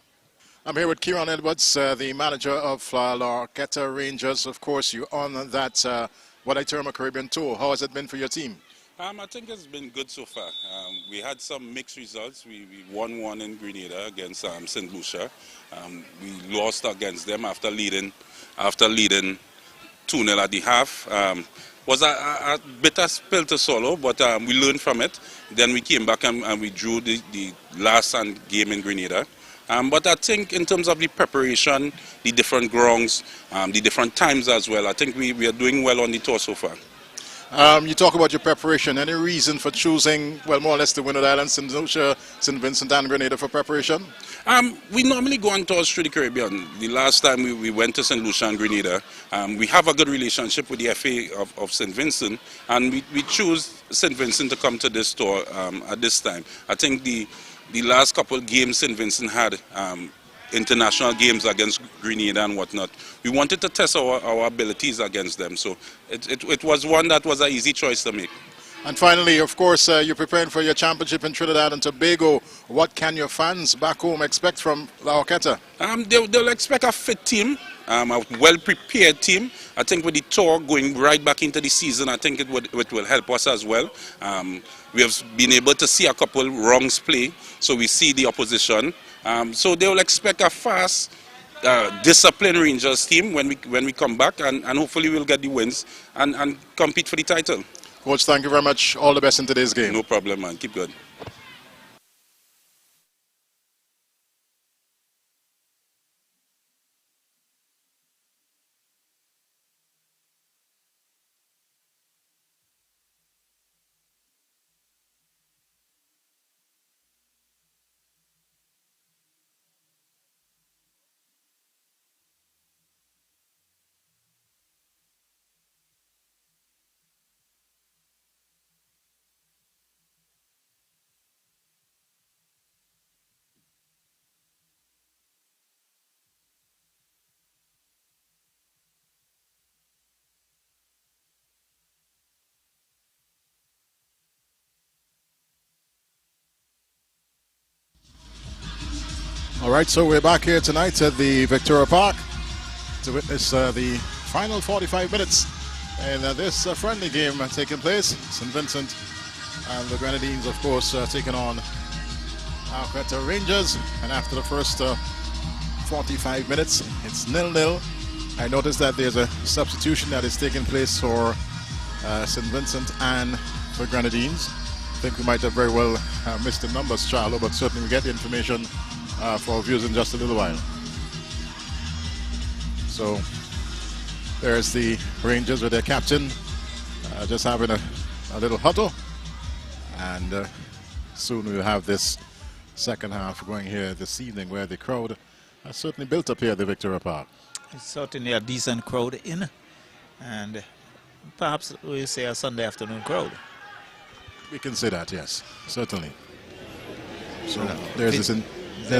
I'm here with Kieran Edwards, the manager of Horquetta Rangers. Of course, you're on that, what I term a Caribbean tour. How has it been for your team? I think it's been good so far. We had some mixed results. We won one in Grenada against St. Lucia. We lost against them after leading 2-0 at the half. Was a bitter spill to swallow, but we learned from it. Then we came back and we drew the last game in Grenada. But I think in terms of the preparation, the different grounds, the different times as well, I think we are doing well on the tour so far. You talk about your preparation. Any reason for choosing, well, more or less the Windward Islands, St. Lucia, St. Vincent and Grenada for preparation? We normally go on tours through the Caribbean. The last time we went to St. Lucia and Grenada, we have a good relationship with the FA of St. Vincent, and we choose St. Vincent to come to this tour at this time. I think the last couple of games St. Vincent had, international games against Grenada and whatnot, we wanted to test our abilities against them. So it was one that was an easy choice to make. And finally, of course, you're preparing for your championship in Trinidad and Tobago. What can your fans back home expect from Horquetta? They'll expect a fit team, a well-prepared team. I think with the tour going right back into the season, I think it will help us as well. We have been able to see a couple wrongs play, so we see the opposition. So they will expect a fast, disciplined Rangers team when we come back, and hopefully we'll get the wins and compete for the title. Coach, thank you very much. All the best in today's game. No problem, man. Keep good. All right, so we're back here tonight at the Victoria Park to witness the final 45 minutes in this friendly game taking place. St. Vincent and the Grenadines, of course, taking on Horquetta Rangers. And after the first 45 minutes. It's 0-0. I noticed that there's a substitution that is taking place for St. Vincent and for Grenadines. I think we might have very well missed the numbers, Charlo, but certainly we get the information for our viewers in just a little while. So there's the Rangers with their captain just having a little huddle, and soon we'll have this second half going here this evening, where the crowd has certainly built up here at the Victoria Park. It's certainly a decent crowd in, and perhaps we'll say a Sunday afternoon crowd. We can say that, yes, certainly. So there's a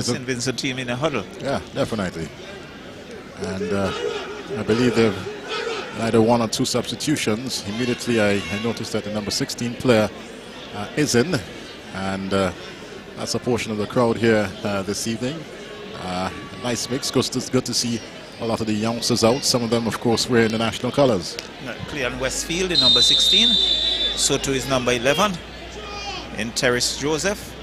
St. Vincent team in a huddle. Yeah, definitely. And I believe they've either one or two substitutions. Immediately I noticed that the number 16 player is in, and that's a portion of the crowd here this evening. Nice mix. Good to see a lot of the youngsters out. Some of them, of course, wearing the national colors. Cleon Westfield in number 16. Soto is number 11. And Terrace Joseph.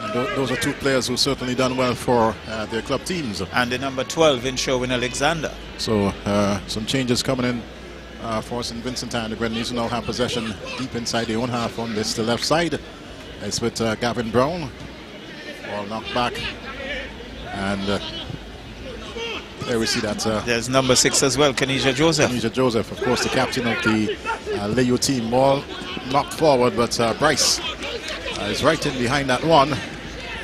And those are two players who certainly done well for their club teams. And the number 12 in Sherwin Alexander. So some changes coming in for St. Vincent, and the Grenadines now have possession deep inside their own half on the left side. It's with Gavin Brown. Ball knocked back. And there we see that. There's number 6 as well, Kenija Joseph. Kenija Joseph, of course, the captain of the Leo team. Ball knocked forward, but Bryce is right in behind that one.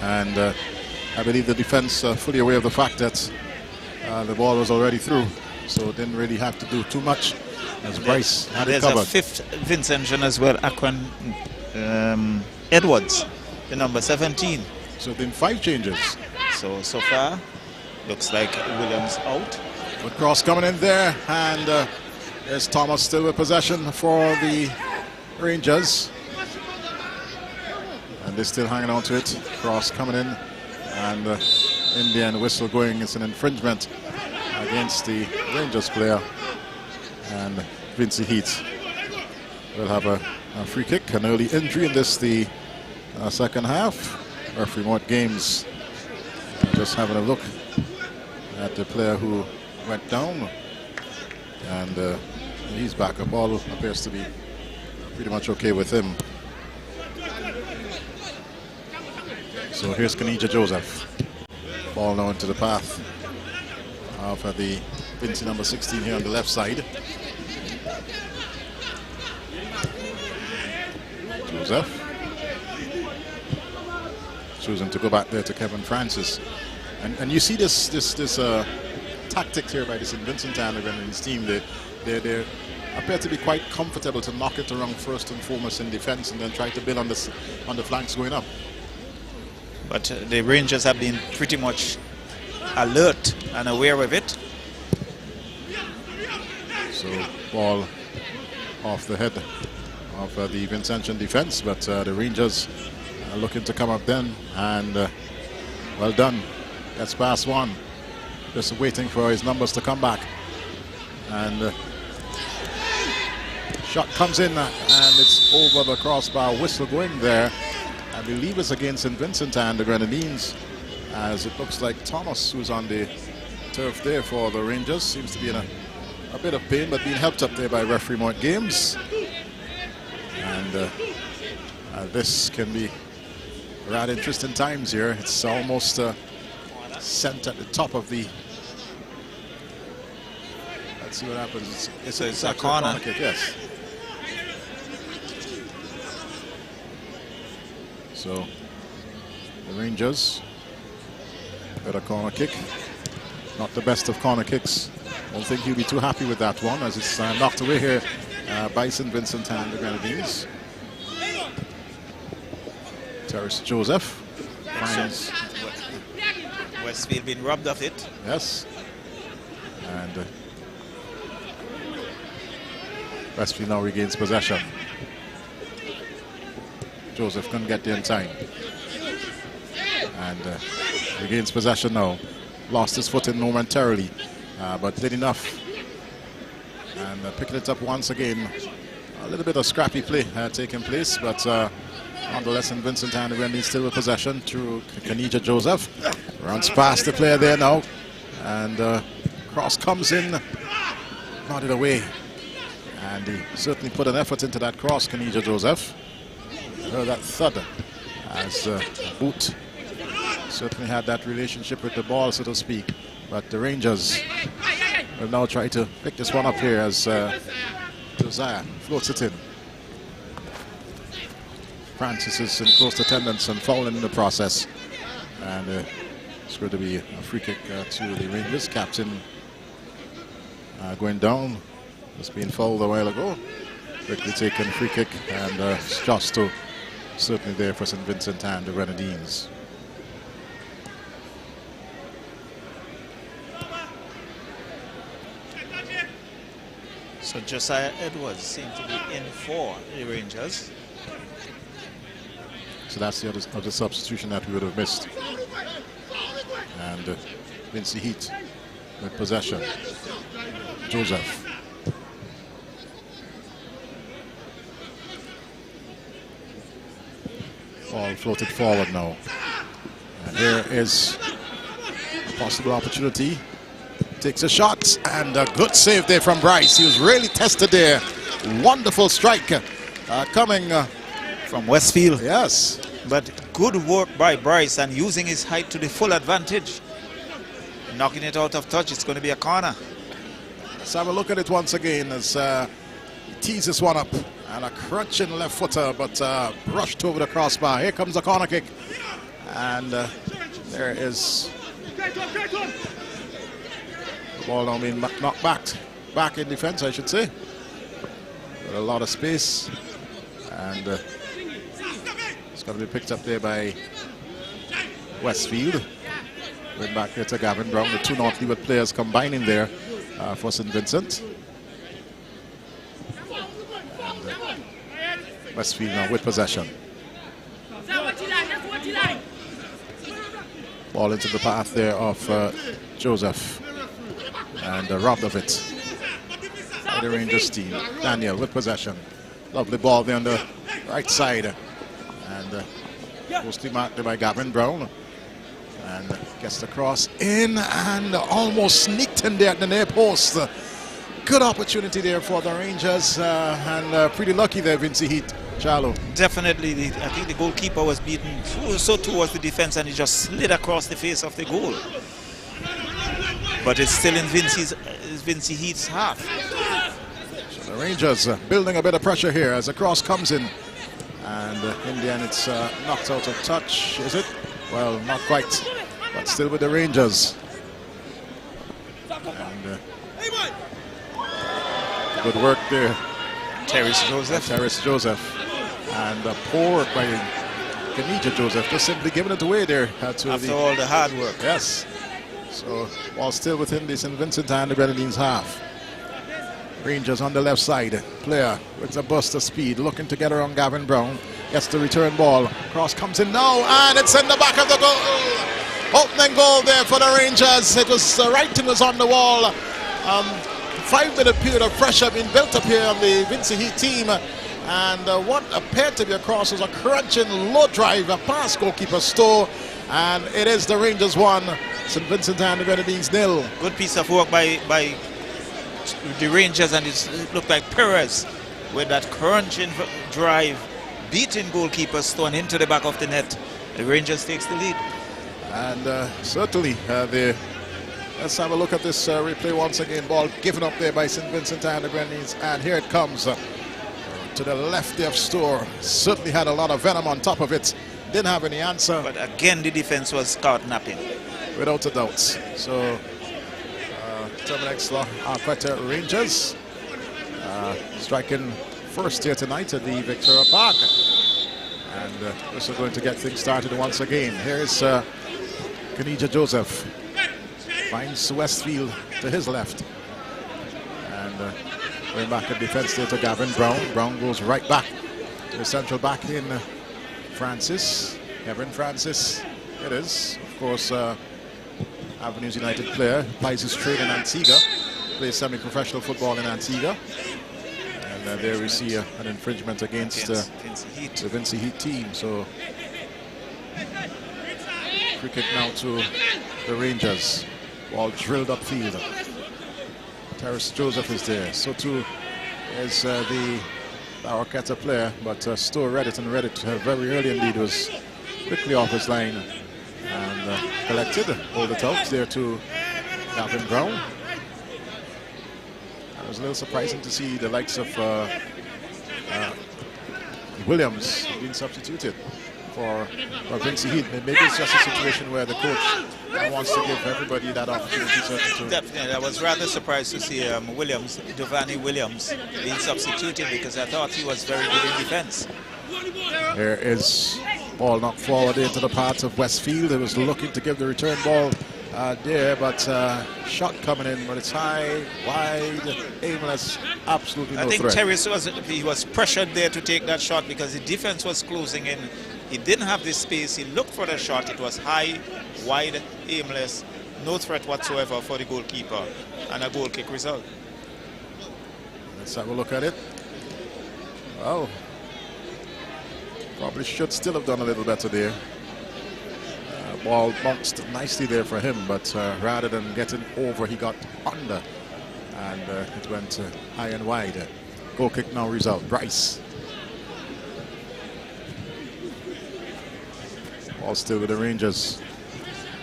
And I believe the defense fully aware of the fact that the ball was already through, so didn't really have to do too much as Bryce had it covered. There's a fifth Vincent as well, Aquan Edwards, the number 17. So been 5 changes. So far, looks like Williams out. But cross coming in there, and there's Thomas still with possession for the Rangers. And they're still hanging on to it. Cross coming in, and Indian whistle going. It's an infringement against the Rangers player. And Vinci Heat will have a free kick, an early injury in this, the second half. Referee Mort Games just having a look at the player who went down, and he's back. The ball appears to be pretty much okay with him. So here's Kenija Joseph. Ball now into the path of the Vinci number 16 here on the left side. Joseph choosing to go back there to Kevin Francis. And you see this tactic here by the St. Vincent and the Grenadines team. They appear to be quite comfortable to knock it around first and foremost in defense, and then try to build on the flanks going up. But the Rangers have been pretty much alert and aware of it. So ball off the head of the Vincentian defense, but the Rangers are looking to come up then, and well done. That's past one. Just waiting for his numbers to come back. And shot comes in, and it's over the crossbar. Whistle going there. I believe it's against St. Vincent and the Grenadines, as it looks like Thomas, who's on the turf there for the Rangers, seems to be in a bit of pain, but being helped up there by referee Mort Games. And this can be rather interesting times here. It's almost sent at the top of the. Let's see what happens. It's a corner kick, yes. So the Rangers got a corner kick. Not the best of corner kicks. I don't think he'll be too happy with that one, as it's knocked away here by St. Vincent and the Grenadines. Terrace Joseph finds Westfield being robbed of it. Yes. And Westfield now regains possession. Joseph couldn't get there in time. And regains possession now. Lost his footing momentarily, but did enough. And picking it up once again. A little bit of scrappy play taking place, but nonetheless, St. Vincent and the Grenadines still with possession through Kenija Joseph. Runs past the player there now. And cross comes in. Nodded away. And he certainly put an effort into that cross, Kenija Joseph. Heard that thud as Boot certainly had that relationship with the ball, so to speak. But the Rangers will now try to pick this one up here as Josiah floats it in. Francis is in close attendance and fouling in the process. And it's going to be a free kick to the Rangers. Captain going down. Was being fouled a while ago. Quickly taken free kick, and Justo certainly there for St. Vincent and the Grenadines. So Josiah Edwards seems to be in for the Rangers. So that's the other substitution that we would have missed. And Vinci Heat with possession. Joseph. Ball floated forward now. And here is a possible opportunity. Takes a shot, and a good save there from Bryce. He was really tested there. Wonderful strike coming from Westfield. Yes. But good work by Bryce and using his height to the full advantage. Knocking it out of touch. It's going to be a corner. Let's have a look at it once again as he tees this one up. And a crunching left footer, but brushed over the crossbar. Here comes the corner kick. And there is the ball now being knocked back in defense, I should say. With a lot of space. And it's going to be picked up there by Westfield. Going back here to Gavin Brown. The two North Leeward players combining there for St. Vincent. Westfield now with possession. Ball into the path there of Joseph. And robbed of it by the Rangers team. Daniel with possession. Lovely ball there on the right side. And mostly marked there by Gavin Brown. And gets the cross in and almost sneaked in there at the near post. Good opportunity there for the Rangers. And pretty lucky there, Vinci Heat. Charlo. Definitely, I think the goalkeeper was beaten so towards the defense and he just slid across the face of the goal. But it's still in Vinci Heat's half. So the Rangers building a bit of pressure here as the cross comes in. And in the end it's knocked out of touch, is it? Well, not quite, but still with the Rangers. And good work there. Terrace Joseph. And poor work by Kenija Joseph, just simply giving it away there. After all the hard work. Yes. So, while still within the St. Vincent and the Grenadines half. Rangers on the left side. Player with a burst of speed, looking to get around Gavin Brown. Gets the return ball. Cross comes in now, and it's in the back of the goal. Opening goal there for the Rangers. It was, writing was on the wall. 5-minute period of pressure being built up here on the Vinci Heat team. And what appeared to be a cross was a crunching low drive past goalkeeper Stowe. And it is the Rangers 1, St. Vincent and the Grenadines 0. Good piece of work by the Rangers, and it looked like Perez with that crunching drive, beating goalkeeper Stone into the back of the net. The Rangers takes the lead. And certainly, let's have a look at this replay once again. Ball given up there by St. Vincent and the Grenadines, and here it comes to the left there of Stowe. Certainly had a lot of venom on top of it. Didn't have any answer. But again, the defense was caught napping. Without a doubt. So, Terminex Horquetta Rangers striking first here tonight at the Victoria Park. And this is going to get things started once again. Here's Kenija Joseph. Finds Westfield to his left. And going back at defense there to Gavin Brown. Brown goes right back to the central back in Francis. Kevin Francis, it is. Of course, Avenues United player, applies his trade in Antigua, plays semi-professional football in Antigua. And there we see an infringement against the Vinci Heat team. So Free kick now to the Rangers. Ball drilled upfield. Terrace Joseph is there. So too is the Horquetta player, but Stowe read it, and read it very early indeed. Was quickly off his line and collected. Hold it out there to Gavin Brown. It was a little surprising to see the likes of Williams being substituted for Vinci Heath. Maybe it's just a situation where the coach wants to give everybody that opportunity. Definitely, I was rather surprised to see Giovanni Williams being substituted, because I thought he was very good in defense. There is ball knocked forward into the part of Westfield. It was looking to give the return ball there, but shot coming in, but it's high, wide, aimless, absolutely no I think threat. Terrace was pressured there to take that shot because the defense was closing in. He didn't have the space. He looked for the shot. It was high, wide, aimless, no threat whatsoever for the goalkeeper, and a goal kick result. Let's have a look at it. Well, probably should still have done a little better there. Ball bounced nicely there for him, but rather than getting over, he got under, and it went high and wide. Goal kick now result. Bryce. Ball still with the Rangers.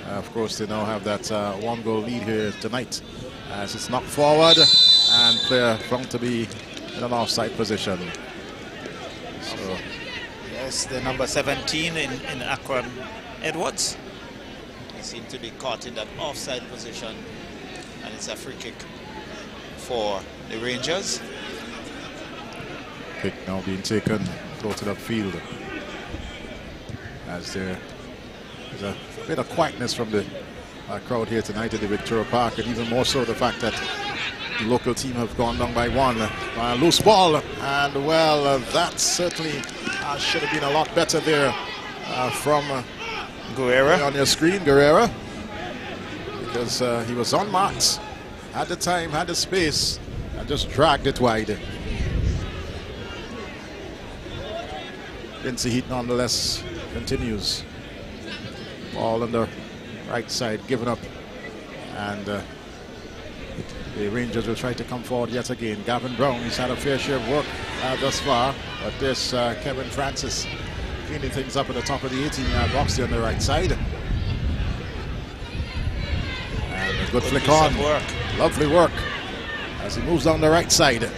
Of course, they now have that 1-goal lead here tonight, as it's knocked forward and player found to be in an offside position. So, yes, the number 17 in Akron Edwards. He seemed to be caught in that offside position, and it's a free kick for the Rangers. Kick now being taken, floated upfield. As there's a bit of quietness from the crowd here tonight at the Victoria Park, and even more so the fact that the local team have gone down by one. Loose ball, and well, that certainly should have been a lot better there from Guerrera on your screen, Guerrera, because he was unmarked, had the time, had the space, and just dragged it wide. Vinci Heat nonetheless continues. Ball on the right side, given up, and the Rangers will try to come forward yet again. Gavin Brown, he's had a fair share of work thus far, but this Kevin Francis cleaning things up at the top of the 18-yard box there on the right side. And a good flick on. Lovely work as he moves down the right side.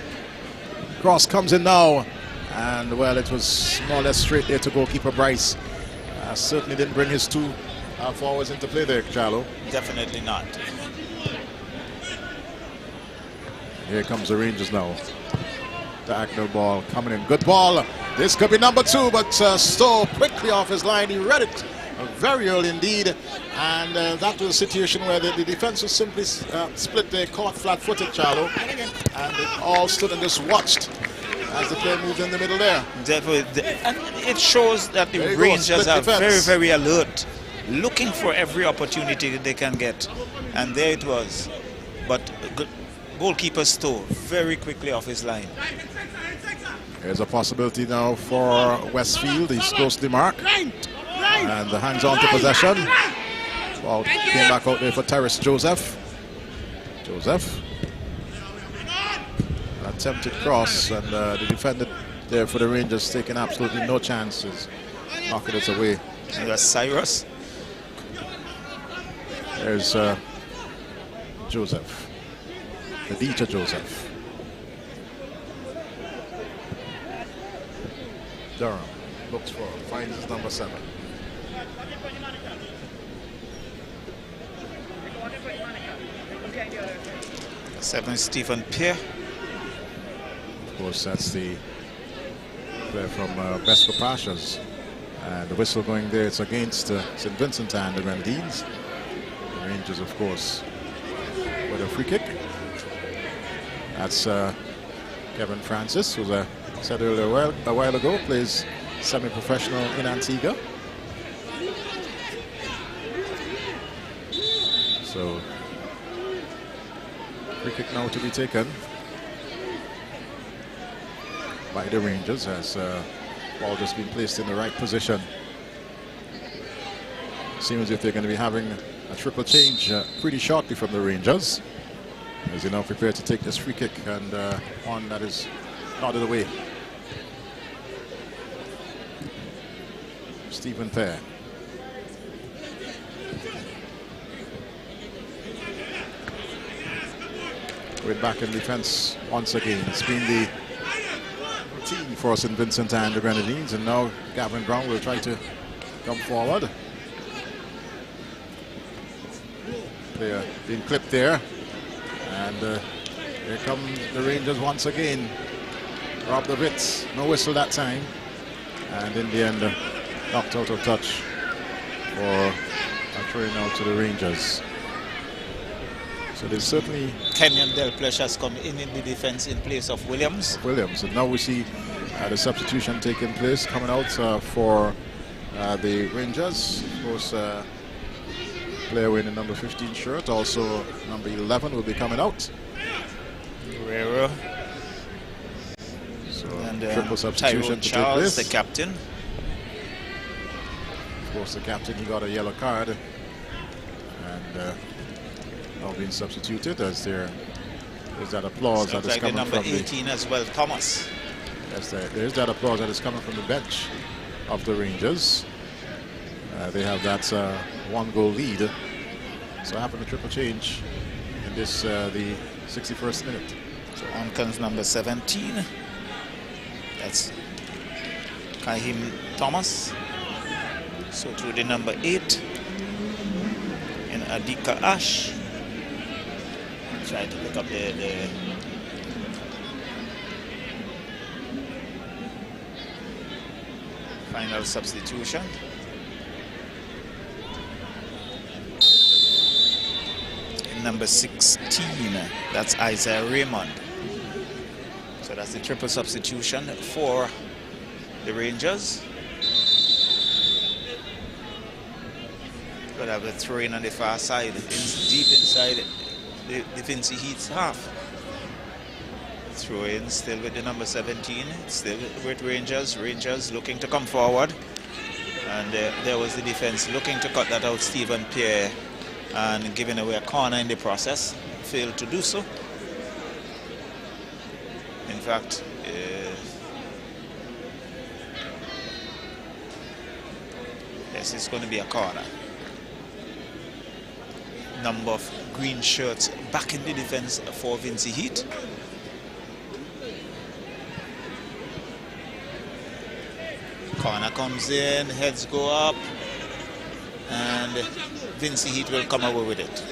Cross comes in now, and well, it was more or less straight there to goalkeeper Bryce. Certainly didn't bring his two forwards into play there, Charlo. Definitely not. Here comes the Rangers now. Diagonal ball coming in. Good ball. This could be number 2, but Stowe quickly off his line. He read it very early indeed. And that was a situation where the defense was simply split. They caught flat-footed, Charlo. And they all stood and just watched as the player moved in the middle there. And it shows that the Rangers are very, very alert, looking for every opportunity they can get. And there it was. But goalkeeper Stowe very quickly off his line. There's a possibility now for Westfield. He's close to the mark. And the hands on to possession. Ball came back out there for Terrace Joseph. Joseph. Attempted cross, and the defender there for the Rangers taking absolutely no chances, knocking it away. And that's Cyrus. There's Joseph, Aditya Joseph. Durham looks for, finds his number 7. Seven, Stephen Pear. Of course, that's the player from Besco Pashas. And the whistle going there, it's against St. Vincent and the Grenadines. The Rangers, of course, with a free kick. That's Kevin Francis, who I said earlier a while ago, plays semi-professional in Antigua. So, free kick now to be taken by the Rangers as ball just been placed in the right position. Seems as if they're going to be having a triple change pretty shortly from the Rangers, as they now prepare to take this free kick, and one that is nodded away. Stephen Fair. We're back in defense once again. It's been the routine for St. Vincent and the Grenadines, and now Gavin Brown will try to come forward. Player being clipped there, and here come the Rangers once again. Rob the Ritz, no whistle that time, and in the end knocked out of touch for a throw out to the Rangers. So there's certainly Kenyon Del Pleasure has come in the defense in place of Williams. And now we see the substitution taking place, coming out for the Rangers. Of course, player wearing the number 15 shirt, also number 11 will be coming out. Guerrero. So and triple substitution Tyrone to Charles, take place. the captain. Of course, the captain, he got a yellow card, and now being substituted as there's that applause that is like coming the number from 18 as well, Thomas. Yes, there's that applause that is coming from the bench of the Rangers. They have that 1-goal lead. So having a triple change in this the 61st minute. So on comes number 17. That's Kahim Thomas. So through the number 8 in Adika Ash. Try to pick up the final substitution. In number 16, that's Isaiah Raymond. So that's the triple substitution for the Rangers. Could have a throw in on the far side, deep inside the Vinci Heat's half. Throw in still with the number 17, still with Rangers. Rangers looking to come forward. And there was the defense looking to cut that out, Stephen Pierre, and giving away a corner in the process. Failed to do so. In fact, yes, it's going to be a corner. Number of green shirts back in the defense for Vinci Heat. Corner comes in, heads go up, and Vinci Heat will come away with it.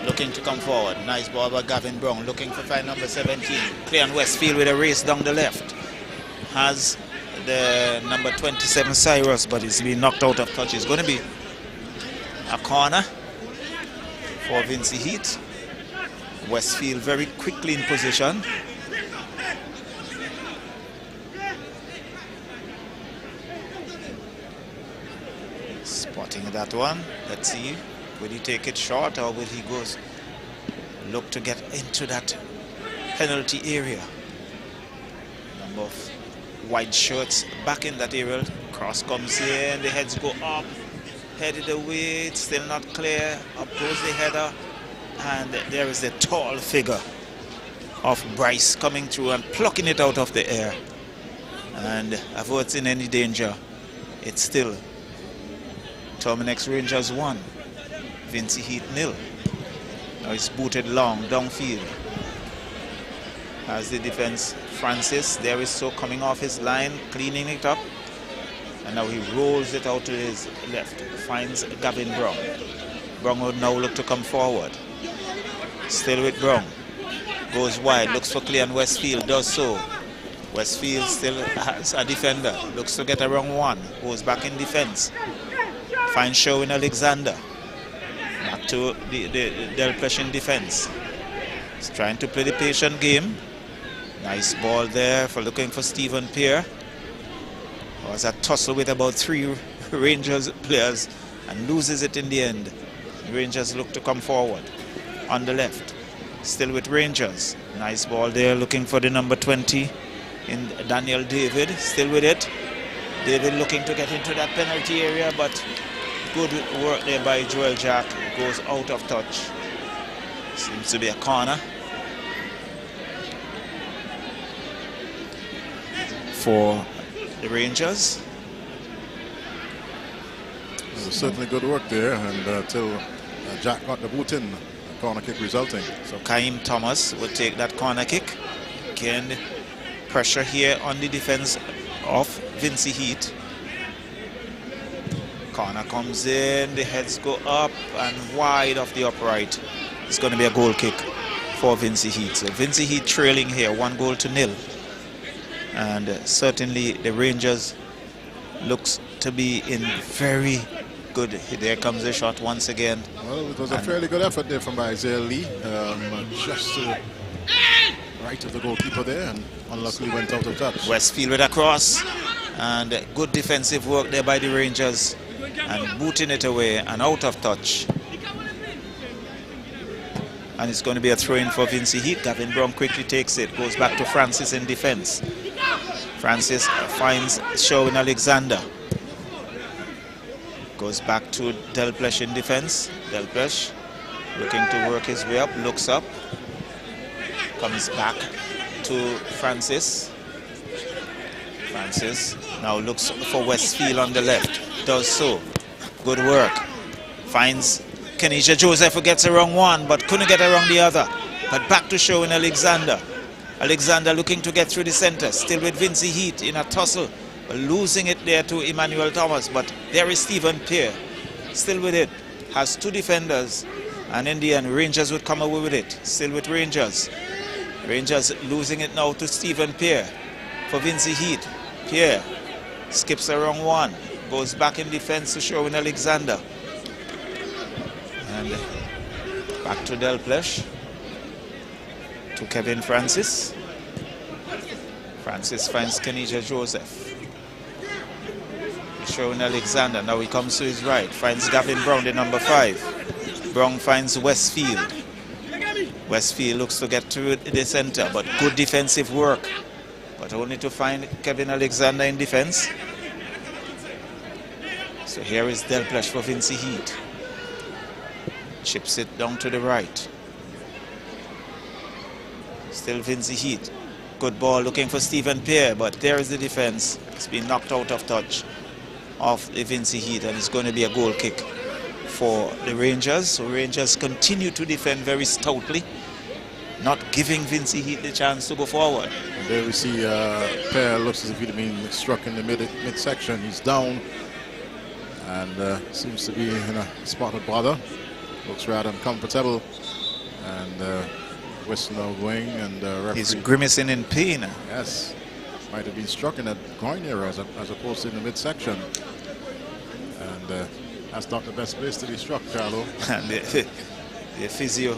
Looking to come forward. Nice ball by Gavin Brown, looking for fine number 17. Play on Westfield with a race down the left. Has the number 27 Cyrus, but he's been knocked out of touch. It's going to be a corner for Vinci Heat. Westfield very quickly in position. Spotting that one. Let's see. Will he take it short, or will he look to get into that penalty area? Number of white shirts back in that area. Cross comes in, the heads go up, headed away, it's still not clear. Up goes the header, and there is the tall figure of Bryce coming through and plucking it out of the air. And avoid it's in any danger, it's still Terminex Rangers 1, Vinci Heat 0. Now it's booted long downfield. As the defense, Francis, there is so coming off his line, cleaning it up. And now he rolls it out to his left, finds Gavin Brown. Brown would now look to come forward. Still with Brown. Goes wide, looks for Cleon Westfield, does so. Westfield still has a defender, looks to get around one, goes back in defense. Finds Sherwin Alexander. Back to the Del Pleasure in defense. He's trying to play the patient game. Nice ball there for looking for Stephen Pierre. Was a tussle with about 3 Rangers players and loses it in the end. Rangers look to come forward on the left. Still with Rangers. Nice ball there looking for the number 20 in Daniel David. Still with it. David looking to get into that penalty area, but good work there by Joel Jack. It goes out of touch. Seems to be a corner for the Rangers. It was certainly good work there, and till Jack got the boot in, corner kick resulting. So Kaim Thomas will take that corner kick. Again, pressure here on the defense of Vinci Heat. Corner comes in, the heads go up and wide of the upright. It's going to be a goal kick for Vinci Heat. So Vinci Heat trailing here, 1-0. And certainly the Rangers looks to be in very good. There comes the shot once again. Well, it was a fairly good effort there from Isaiah Lee. Just to the right of the goalkeeper there, and unluckily went out of touch. Westfield with a cross, and good defensive work there by the Rangers, and booting it away and out of touch. And it's going to be a throw-in for Vinci Heat. Gavin Brown quickly takes it, goes back to Francis in defense. Francis finds Sherwin Alexander. Goes back to Delpech in defense. Delpech looking to work his way up, looks up. Comes back to Francis. Francis now looks for Westfield on the left. Does so. Good work. Finds Kenisha Joseph, who gets around one, but couldn't get around the other. But back to Sherwin Alexander. Alexander looking to get through the center. Still with Vinci Heat in a tussle. Losing it there to Emmanuel Thomas. But there is Stephen Pear. Still with it. Has two defenders. And in the end, Rangers would come away with it. Still with Rangers. Rangers losing it now to Stephen Pear for Vinci Heat. Pear skips around one. Goes back in defense to Sherwin Alexander. And back to Delpech. To Kevin Francis. Francis finds Kenisha Joseph. Sherwin Alexander. Now he comes to his right. Finds Gavin Brown, the number 5. Brown finds Westfield. Westfield looks to get to the center, but good defensive work. But only to find Kevin Alexander in defense. So here is Delpech for Vinci Heat. Chips it down to the right. Still Vinci Heat. Good ball looking for Stephen Pear, but there is the defense. It's been knocked out of touch of the Vinci Heat, and it's going to be a goal kick for the Rangers. So Rangers continue to defend very stoutly, not giving Vinci Heat the chance to go forward. And there we see Pear looks as if he'd been struck in the midsection. He's down and seems to be in a spot of bother. Looks rather uncomfortable, and whistle now going, and referee. He's grimacing in pain. Yes, might have been struck in that groin area as opposed to in the midsection, and that's not the best place to be struck, Carlo. And the physio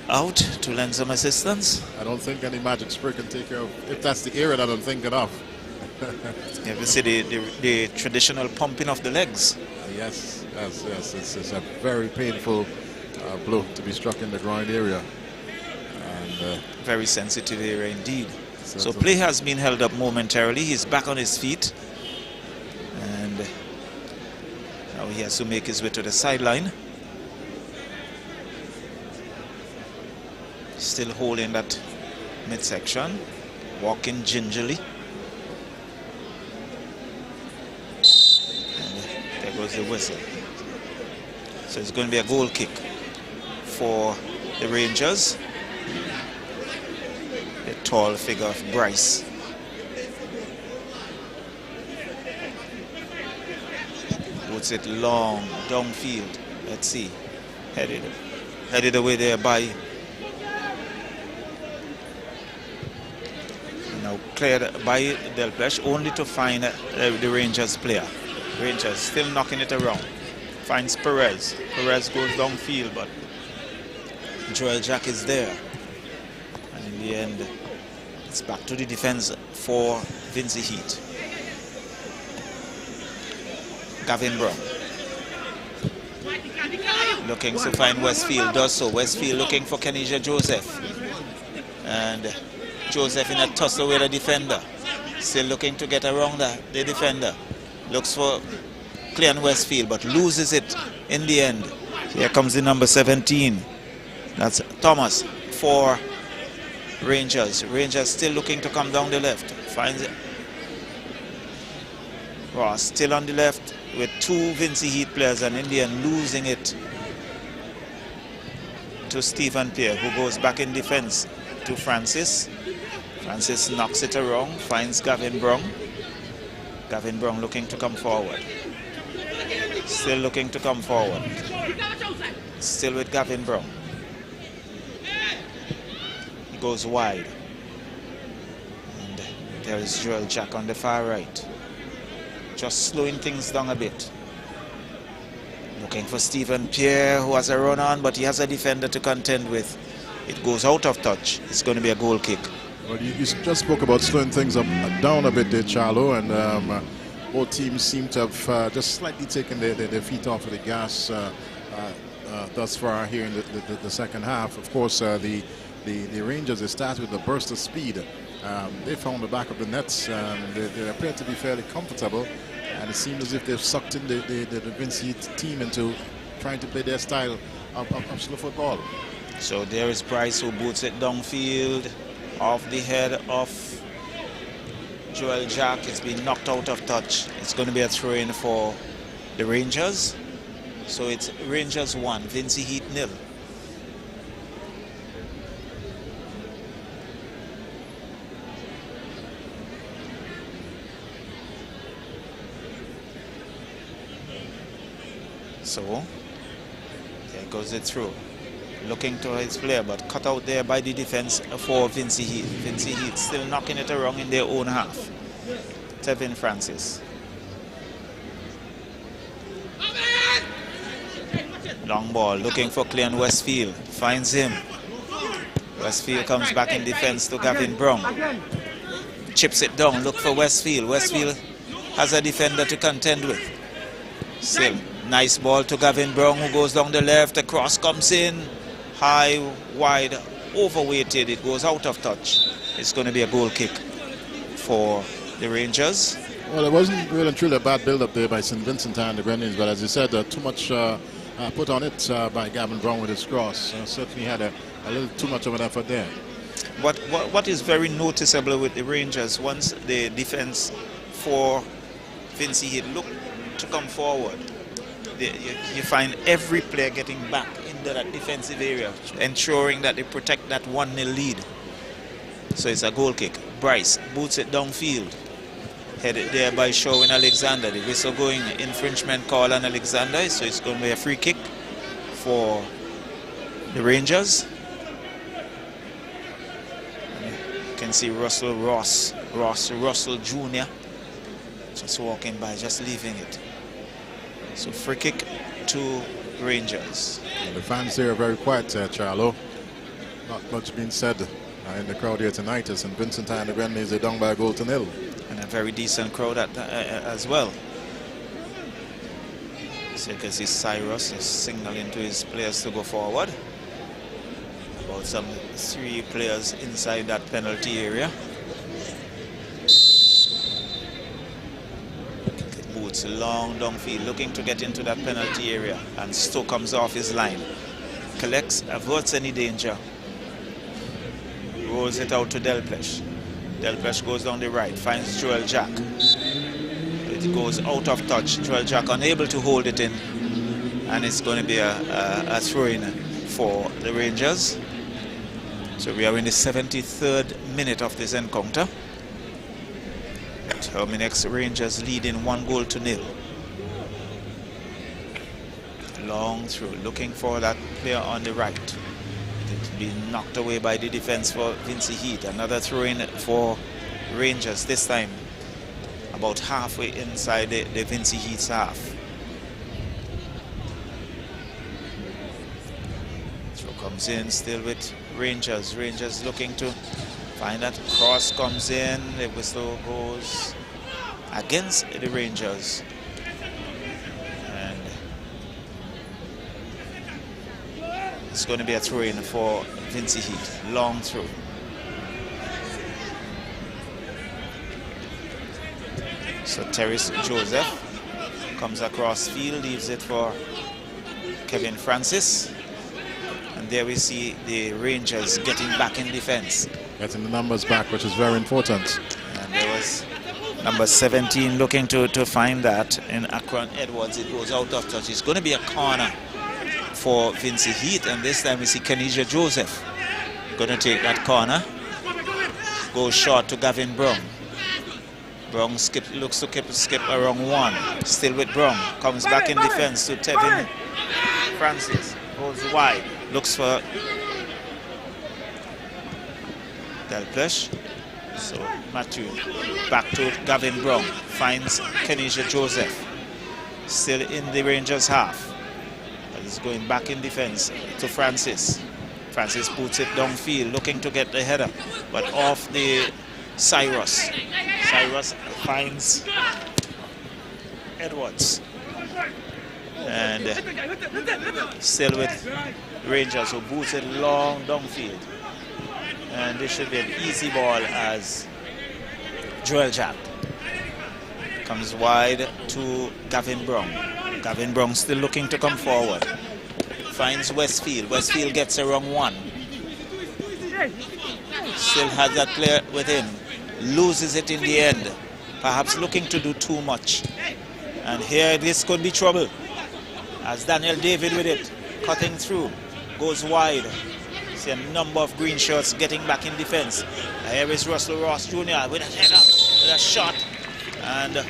out to lend some assistance. I don't think any magic spray can take care of, if that's the area that I'm thinking of. You ever see the traditional pumping of the legs? Yes, it's a very painful blow to be struck in the groin area. And very sensitive area indeed. So play has been held up momentarily. He's back on his feet. And now he has to make his way to the sideline. Still holding that midsection. Walking gingerly. And there goes the whistle. So it's going to be a goal kick for the Rangers. The tall figure of Bryce. Puts it long downfield. Let's see. Headed away there by. Now cleared by Delpech, only to find the Rangers player. Rangers still knocking it around. Finds Perez. Perez goes downfield, but Joel Jack is there. And in the end, it's back to the defense for Vinci Heat. Gavin Brown. Looking to find Westfield, does so. Westfield looking for Kenisha Joseph. And Joseph in a tussle with a defender. Still looking to get around the defender. Looks for Cleon Westfield, but loses it in the end. Here comes the number 17. That's Thomas for Rangers. Rangers still looking to come down the left. Finds it. Ross still on the left with 2 Vinci Heat players, and Indian losing it to Stephen Pierre, who goes back in defense to Francis. Francis knocks it around, finds Gavin Brown. Gavin Brown looking to come forward. Still looking to come forward. Still with Gavin Brown. He goes wide. And there is Joel Jack on the far right. Just slowing things down a bit. Looking for Stephen Pierre, who has a run on, but he has a defender to contend with. It goes out of touch. It's going to be a goal kick. Well, you just spoke about slowing things down a bit there, Charlo, and both teams seem to have just slightly taken their feet off of the gas thus far here in the second half. Of course, the Rangers, they start with a burst of speed. They found the back of the nets. They appear to be fairly comfortable, and it seems as if they've sucked in the Vinci team into trying to play their style of slow football. So there is Bryce, who boots it downfield off the head of Joel Jack. It's been knocked out of touch. It's going to be a throw-in for the Rangers. So it's Rangers 1, Vinci Heat 0. So there goes it through. Looking to his player, but cut out there by the defense for Vinci Heat. Vinci Heat still knocking it around in their own half. Tevin Francis. Long ball, looking for Cleon Westfield. Finds him. Westfield comes back in defense to Gavin Brown. Chips it down, look for Westfield. Westfield has a defender to contend with. Still, nice ball to Gavin Brown, who goes down the left. The cross comes in. High, wide, overweighted. It goes out of touch. It's going to be a goal kick for the Rangers. Well, it wasn't really and truly a bad build-up there by St. Vincent and the Grenadines, but as you said, too much put on it by Gavin Brown with his cross. Certainly had a little too much of an effort there. What is very noticeable with the Rangers, once the defense for Vinci Heat look to come forward, you find every player getting back into that defensive area, ensuring that they protect that 1-0 lead. So it's a goal kick. Bryce boots it downfield. Headed there by Sherwin Alexander. The whistle going, infringement call on Alexander, so it's going to be a free kick for the Rangers. You can see Russell Jr. just walking by, just leaving it. So free kick to Rangers. And the fans there are very quiet, Charlo. Not much being said in the crowd here tonight. As St. Vincent and the Grenadines are down by a goal to 0. And a very decent crowd as well. So you can see Cyrus is signaling to his players to go forward. About some 3 players inside that penalty area. Boots long downfield, looking to get into that penalty area, and Stowe comes off his line. Collects, averts any danger. Rolls it out to Delpesh. Delpesh goes down the right, finds Joel Jack. It goes out of touch. Joel Jack unable to hold it in, and it's going to be a throw-in for the Rangers. So we are in the 73rd minute of this encounter. Terminex Rangers leading 1-0. Long through, looking for that player on the right. It's been knocked away by the defense for Vinci Heat. Another throw-in for Rangers, this time about halfway inside the Vinci Heat's half. Throw comes in, still with Rangers. Rangers looking to find that cross comes in. The whistle goes against the Rangers. And it's going to be a throw-in for Vinci Heat. Long throw. So Terrace Joseph Comes across field, leaves it for Kevin Francis. And there we see the Rangers getting back in defense. Getting the numbers back, which is very important. And there was number 17 looking to find that in Akron Edwards. It goes out of touch. It's going to be a corner for Vinci Heat, and this time we see Kenisha Joseph going to take that corner. Goes short to Gavin Brown. Brown looks to skip around one. Still with Brown. Comes back in defense to Tevin Francis. Goes wide. Looks for Delplesh. So Matthew back to Gavin Brown. Finds Kenisha Joseph. Still in the Rangers half. But he's going back in defense to Francis. Francis puts it downfield, looking to get the header, but off the Cyrus. Cyrus finds Edwards. And still with Rangers, who boots it long downfield. And this should be an easy ball as Joel Jack comes wide to Gavin Brown. Gavin Brown still looking to come forward. Finds Westfield. Westfield gets around one. Still has that player with him. Loses it in the end. Perhaps looking to do too much. And here this could be trouble. As Daniel David with it. Cutting through. Goes wide. See a number of green shirts getting back in defense. Here is Russell Ross Jr. with a header. With a shot. And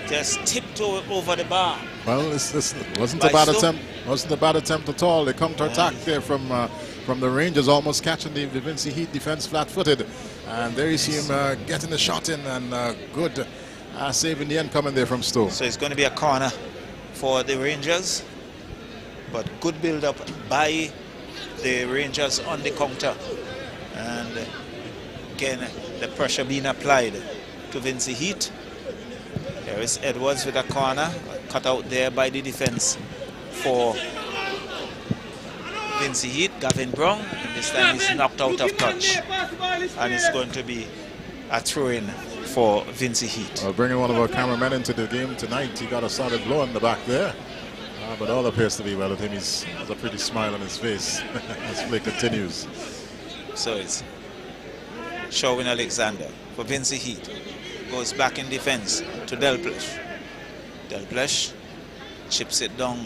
just tiptoe over the bar. Well, this wasn't a bad attempt. Wasn't a bad attempt at all. The counter-attack there from the Rangers, almost catching the Vinci Heat defense flat-footed, and there you see him getting the shot in, and good save in the end coming there from Stowe. So it's going to be a corner for the Rangers, but good build-up by the Rangers on the counter, and again the pressure being applied to Vinci Heat. There is Edwards with a corner, cut out there by the defense for Vinci Heat. Gavin Brown, and this time he's knocked out of touch. And it's going to be a throw-in for Vinci Heat. Well, bringing one of our cameramen into the game tonight, he got a solid blow in the back there. But all appears to be well with him. He has a pretty smile on his face as play continues. So it's Sherwin Alexander for Vinci Heat. Goes back in defense to Delplesh. Delplesh chips it down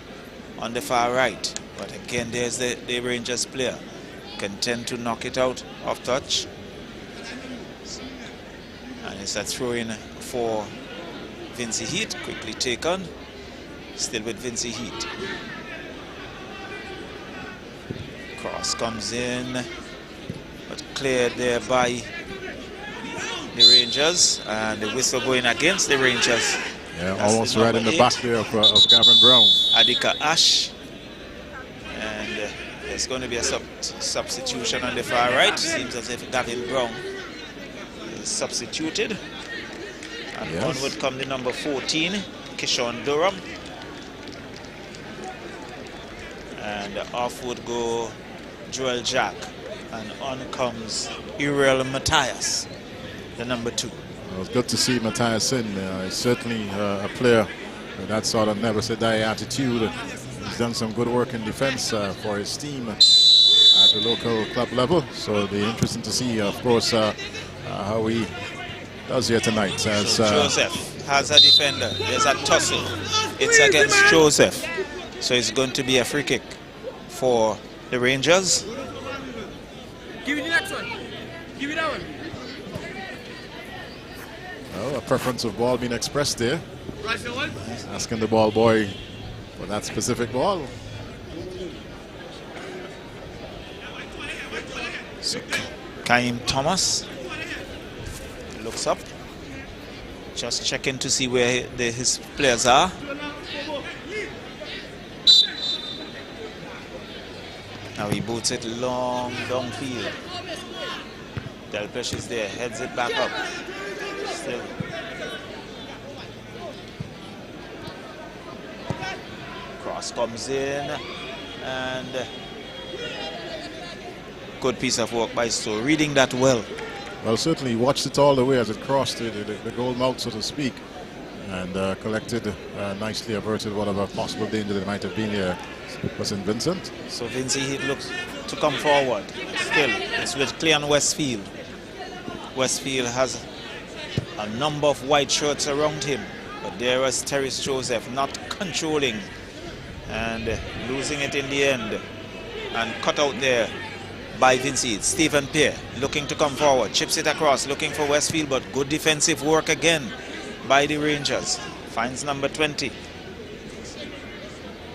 on the far right. But again, there's the Rangers player. Can tend to knock it out of touch. And it's a throw-in for Vinci Heat. Quickly taken. Still with Vinci Heat. Cross comes in. But cleared there by the Rangers, and the whistle going against the Rangers. Yeah, that's almost right in the back there of Gavin Brown. Adika Ash. And there's going to be a substitution on the far right. Seems as if Gavin Brown is substituted. And on would come the number 14, Kishon Durham. And off would go Joel Jack. And on comes Uriel Matthias, the number 2. It was good to see Matthias in. He's certainly a player with that sort of never-say-die attitude. He's done some good work in defense for his team at the local club level. So it'll be interesting to see, of course, how he does here tonight. So Joseph has a defender. There's a tussle. It's against Joseph. So it's going to be a free kick for the Rangers. Give me the next one. Give me that one. Well, a preference of ball being expressed there. Asking the ball boy for that specific ball. So Kaim Thomas looks up, just checking to see where his players are. Now he boots it long downfield. Delpesh is there, heads it back up. Still. Cross comes in, and good piece of work by Stowe, reading that well. Well, certainly watched it all the way as it crossed the goal mouth, so to speak. and collected, nicely averted whatever possible danger that might have been here for St. Vincent. So Vinci Heat looks to come forward. Still, it's with Cleon Westfield. Westfield has a number of white shirts around him, but there was Terrence Joseph not controlling and losing it in the end, and cut out there by Vinci. Stephen Pear looking to come forward, chips it across, looking for Westfield, but good defensive work again by the Rangers. Finds number 20.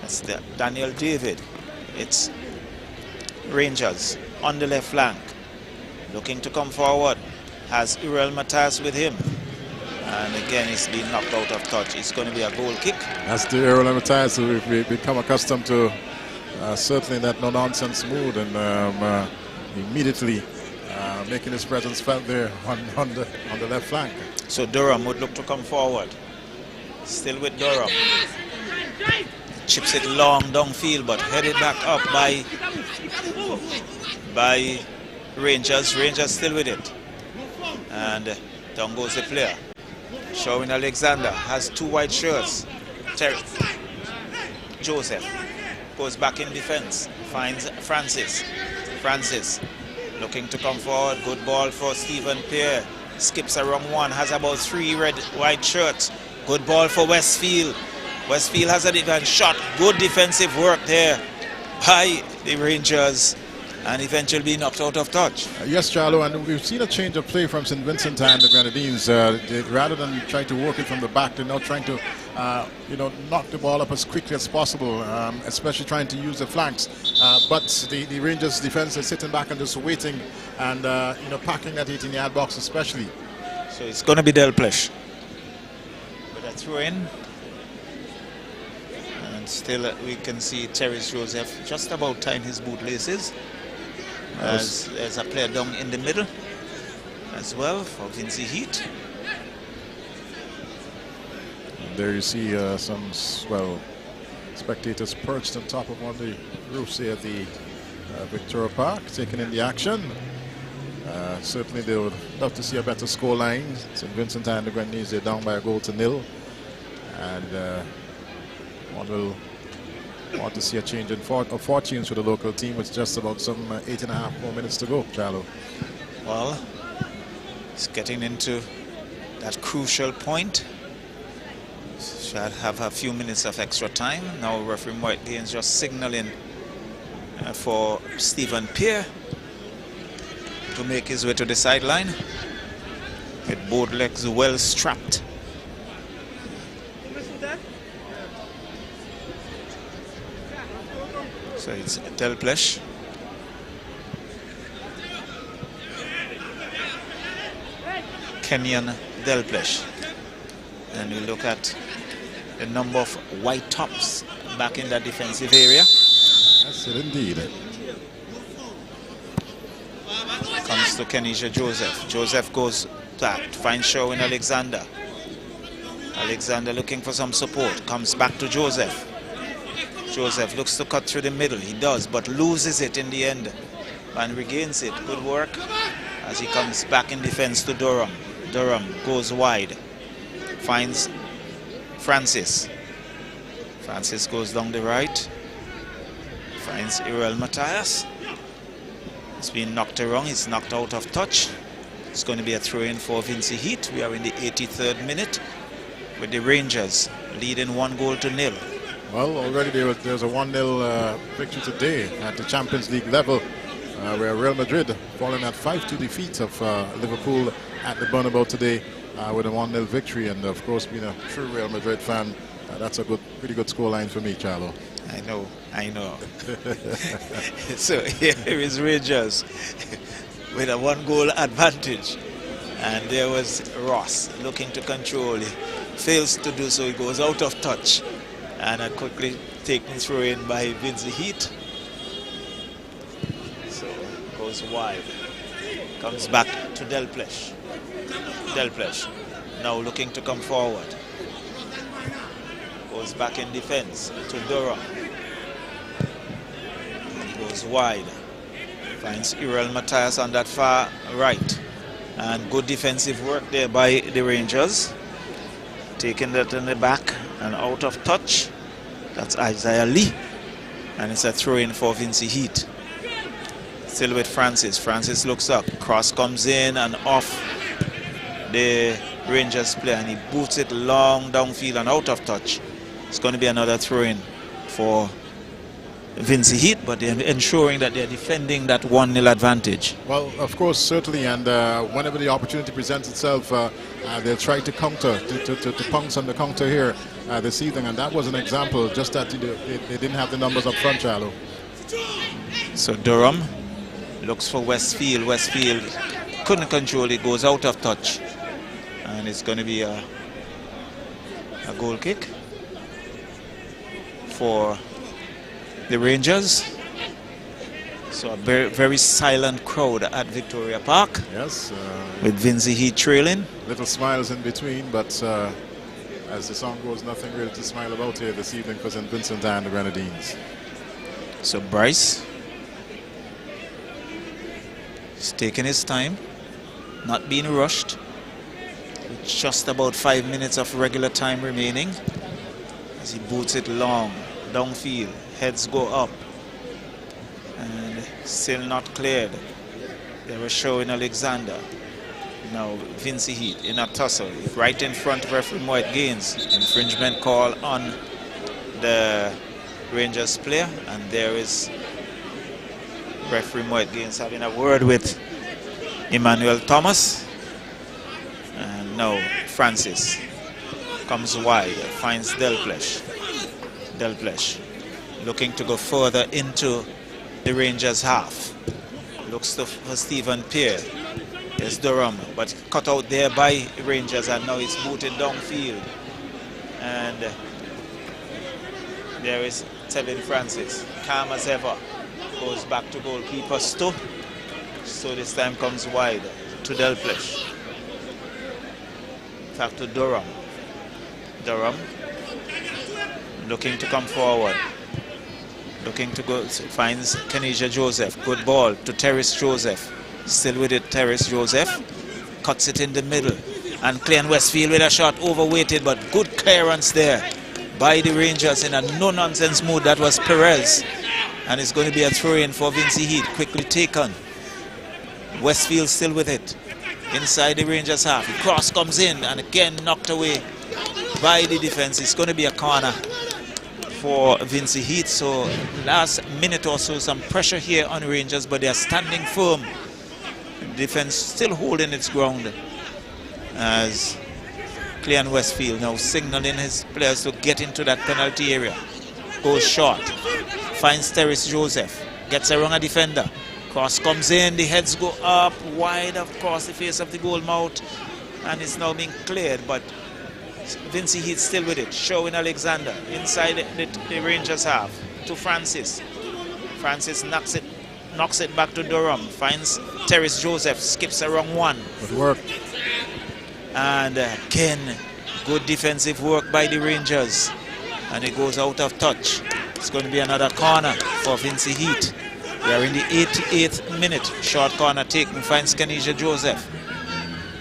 That's Daniel David. It's Rangers on the left flank, looking to come forward. Has Uriel Matthias with him, and again he's been knocked out of touch. It's going to be a goal kick. That's the Uriel Matthias who we've become accustomed to, certainly in that no-nonsense mood, and immediately making his presence felt there on the left flank. So Durham would look to come forward. Still with Durham. Chips it long downfield, but headed back up by Rangers. Rangers still with it. And down goes the player. Showing Alexander has 2 white shirts. Joseph goes back in defense. Finds Francis. Francis looking to come forward. Good ball for Stephen Pear. Skips around one. Has about 3 white shirts. Good ball for Westfield. Westfield has a defense shot. Good defensive work there by the Rangers, and eventually be knocked out of touch. Yes, Charlo, and we've seen a change of play from St. Vincent and the Grenadines. Rather than trying to work it from the back, they're now trying to, knock the ball up as quickly as possible, especially trying to use the flanks. But the Rangers' defense is sitting back and just waiting and, packing that 18-yard box especially. So it's going to be Delplesh with a throw-in. And still we can see Terrence Joseph just about tying his bootlaces. As there's a player down in the middle as well for Vinci Heat. And there you see some spectators perched on top of one of the roofs here at the Victoria Park, taking in the action. Certainly they would love to see a better score line. St. Vincent and the Grenadines, they're down by a 1-0. And one will want to see a change in fortunes for the local team with just about some 8.5 more minutes to go, Charlo. Well, it's getting into that crucial point. Should have a few minutes of extra time. Now referee Mike Gaines just signaling for Stephen Pear to make his way to the sideline with both legs well strapped. So it's Delplesh. Kenyan Delplesh. And we look at the number of white tops back in that defensive area. That's it indeed. Comes to Kenisha Joseph. Joseph goes back, finds Sherwin Alexander. Alexander looking for some support. Comes back to Joseph. Joseph looks to cut through the middle. He does, but loses it in the end and regains it. Good work as he comes back in defense to Durham. Durham goes wide. Finds Francis. Francis goes down the right. Finds Uriel Matthias. He's been knocked around. He's knocked out of touch. It's going to be a throw-in for Vinci Heat. We are in the 83rd minute with the Rangers leading 1-0. Well, already there's a 1-0 victory today at the Champions League level, where Real Madrid falling at 5-2 defeat of Liverpool at the Bernabeu today with a 1-0 victory. And of course, being a true Real Madrid fan, that's a pretty good scoreline for me, Charlo. I know. So here is Rangers with a 1-goal advantage. And there was Ross looking to control. He fails to do so. He goes out of touch. And a quickly taken throw in by Vinci Heat. So goes wide. Comes back to Delplesh. Delplesh now looking to come forward. Goes back in defense to Durham. Goes wide. Finds Uriel Matthias on that far right. And good defensive work there by the Rangers. Taking that in the back and out of touch. That's Isaiah Lee. And it's a throw-in for Vinci Heat. Still with Francis. Francis looks up. Cross comes in and off the Rangers player. And he boots it long downfield and out of touch. It's going to be another throw-in for Vinci Heat, but they're ensuring that they're defending that 1-0 advantage. Well, of course, certainly, and whenever the opportunity presents itself, they'll try to counter, to pounce on the counter here this evening, and that was an example, just that they didn't have the numbers up front, Charlo. So Durham looks for Westfield. Westfield couldn't control it, goes out of touch, and it's going to be a goal kick for the Rangers. So a very, very silent crowd at Victoria Park. Yes. With Vinci Heat trailing. Little smiles in between, but as the song goes, nothing really to smile about here this evening for St. Vincent and the Grenadines. So Bryce is taking his time, not being rushed. With just about 5 minutes of regular time remaining as he boots it long, downfield. Heads go up and still not cleared. They were showing Alexander. Now Vinci Heat in a tussle right in front of referee Moet Gaines. Infringement call on the Rangers player, and there is referee Moet Gaines having a word with Emmanuel Thomas. And now Francis comes wide, finds Delplesh. Delplesh looking to go further into the Rangers half. Looks for Stephen Pear. There's Durham, but cut out there by Rangers, and now it's booted downfield. And there is Tevin Francis, calm as ever. Goes back to goalkeeper Sto. So this time comes wide to Delplesh. Back to Durham. Durham looking to come forward. Looking to go, finds Kenesia Joseph. Good ball to Terrace Joseph. Still with it, Terrace Joseph. Cuts it in the middle. And Clean Westfield with a shot, overweighted, but good clearance there by the Rangers in a no-nonsense mood. That was Perez. And it's going to be a throw-in for Vinci Heat. Quickly taken. Westfield still with it. Inside the Rangers half. The cross comes in and again knocked away by the defense. It's going to be a corner for Vinci Heat. So last minute or so, some pressure here on Rangers, but they are standing firm. Defense still holding its ground as Clean Westfield now signaling his players to get into that penalty area. Goes short, finds Terrace Joseph, gets around a defender. Cross comes in, the heads go up wide across the face of the goal mouth, and it's now being cleared, but Vinci Heat still with it. Showing Alexander inside the Rangers half to Francis. Francis knocks it back to Durham. Finds Terrace Joseph, skips around one. Good work. And again, good defensive work by the Rangers. And it goes out of touch. It's going to be another corner for Vinci Heat. We are in the 88th minute. Short corner taken. Finds Kenesia Joseph.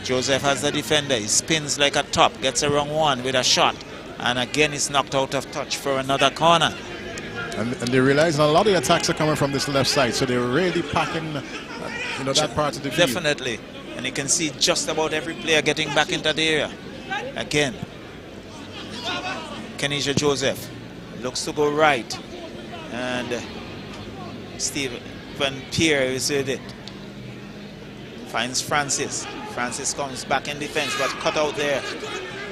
Joseph has the defender. He spins like a top. Gets around one with a shot. And again, it's knocked out of touch for another corner. And they realize a lot of the attacks are coming from this left side. So they're really packing that part of the field. Definitely. And you can see just about every player getting back into the area. Again. Kenesia Joseph looks to go right. And Stephen Pierre is with it. Finds Francis. Francis comes back in defense, but cut out there.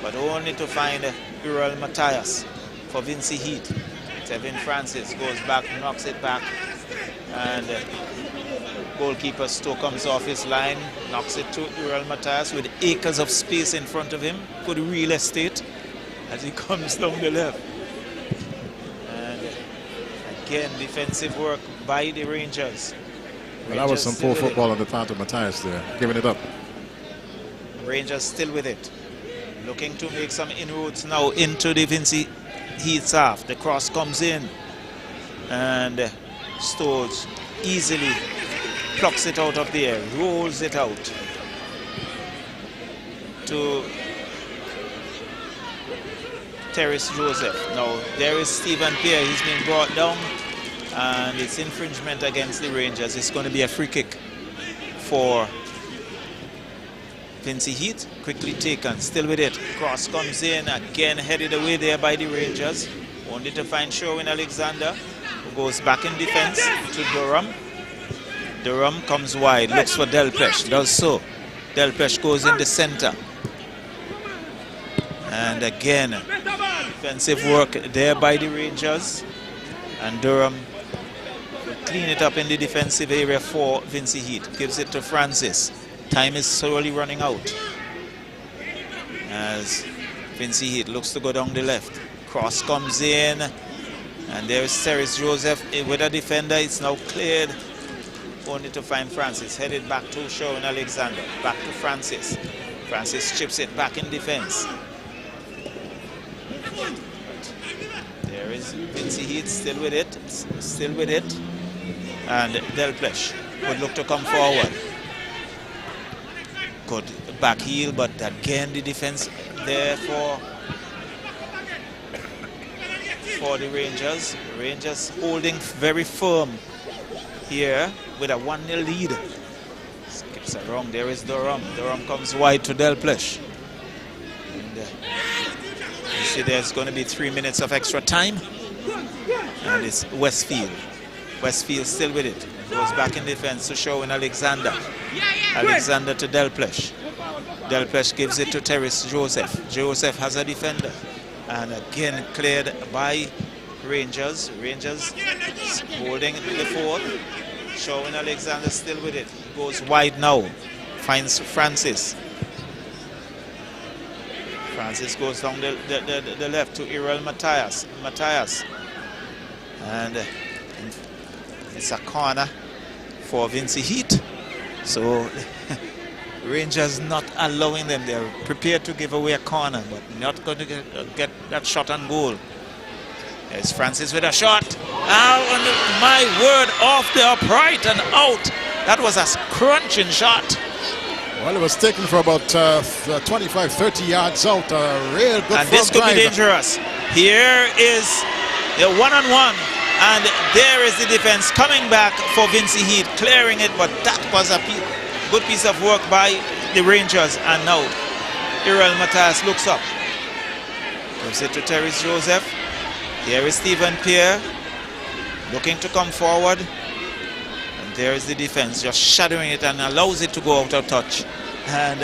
But only to find Ural Matthias for Vinci Heat. Tevin Francis goes back, knocks it back. And goalkeeper Stowe comes off his line, knocks it to Ural Matthias with acres of space in front of him. Good real estate as he comes down the left. And again, defensive work by the Rangers. Well, that was some poor football on the part of Matthias there, giving it up. Rangers still with it. Looking to make some inroads now into the Vinci Heat's half. The cross comes in. And Stones easily plucks it out of the air, rolls it out to Terrace Joseph. Now there is Stephen Pierre. He's been brought down, and it's infringement against the Rangers. It's going to be a free kick for Vinci Heat. Quickly taken, still with it. Cross comes in, again headed away there by the Rangers. Only to find Sherwin Alexander, who goes back in defense to Durham. Durham comes wide, looks for Delpesh, does so. Delpesh goes in the center. And again, defensive work there by the Rangers. And Durham will clean it up in the defensive area for Vinci Heat. Gives it to Francis. Time is slowly running out as Vinci Heat looks to go down the left. Cross comes in, and there is Terrace Joseph with a defender. It's now cleared, only to find Francis. Headed back to Sherwin Alexander. Back to Francis. Francis chips it back in defense. There is Vinci Heat still with it. Still with it. And Delpesh would look to come forward. Good back heel, but again the defense there for the Rangers. Rangers holding very firm here with a 1-0 lead. Skips around. There is Durham. Durham comes wide to Delpesh. And you see there's going to be 3 minutes of extra time. And it's Westfield. Westfield still with it. Goes back in defense to Sherwin Alexander. Alexander to Delpesh. Delpesh gives it to Terrace Joseph. Joseph has a defender. And again cleared by Rangers. Rangers holding the fort. Sherwin Alexander still with it. Goes wide now. Finds Francis. Francis goes down the left to Errol Matthias. And it's a corner for Vinci Heat. So Rangers not allowing them. They're prepared to give away a corner, but not going to get that shot on goal. There's Francis with a shot. Oh, my word, off the upright and out. That was a crunching shot. Well, it was taken for about 25, 30 yards out. A real good and this could drive. Be dangerous. Here is the one-on-one. And there is the defense coming back for Vinci Heat, clearing it, but that was a good piece of work by the Rangers. And now Errol Matthias looks up. Gives it to Terrace Joseph. Here is Stephen Pierre looking to come forward. And there is the defense just shadowing it and allows it to go out of touch. And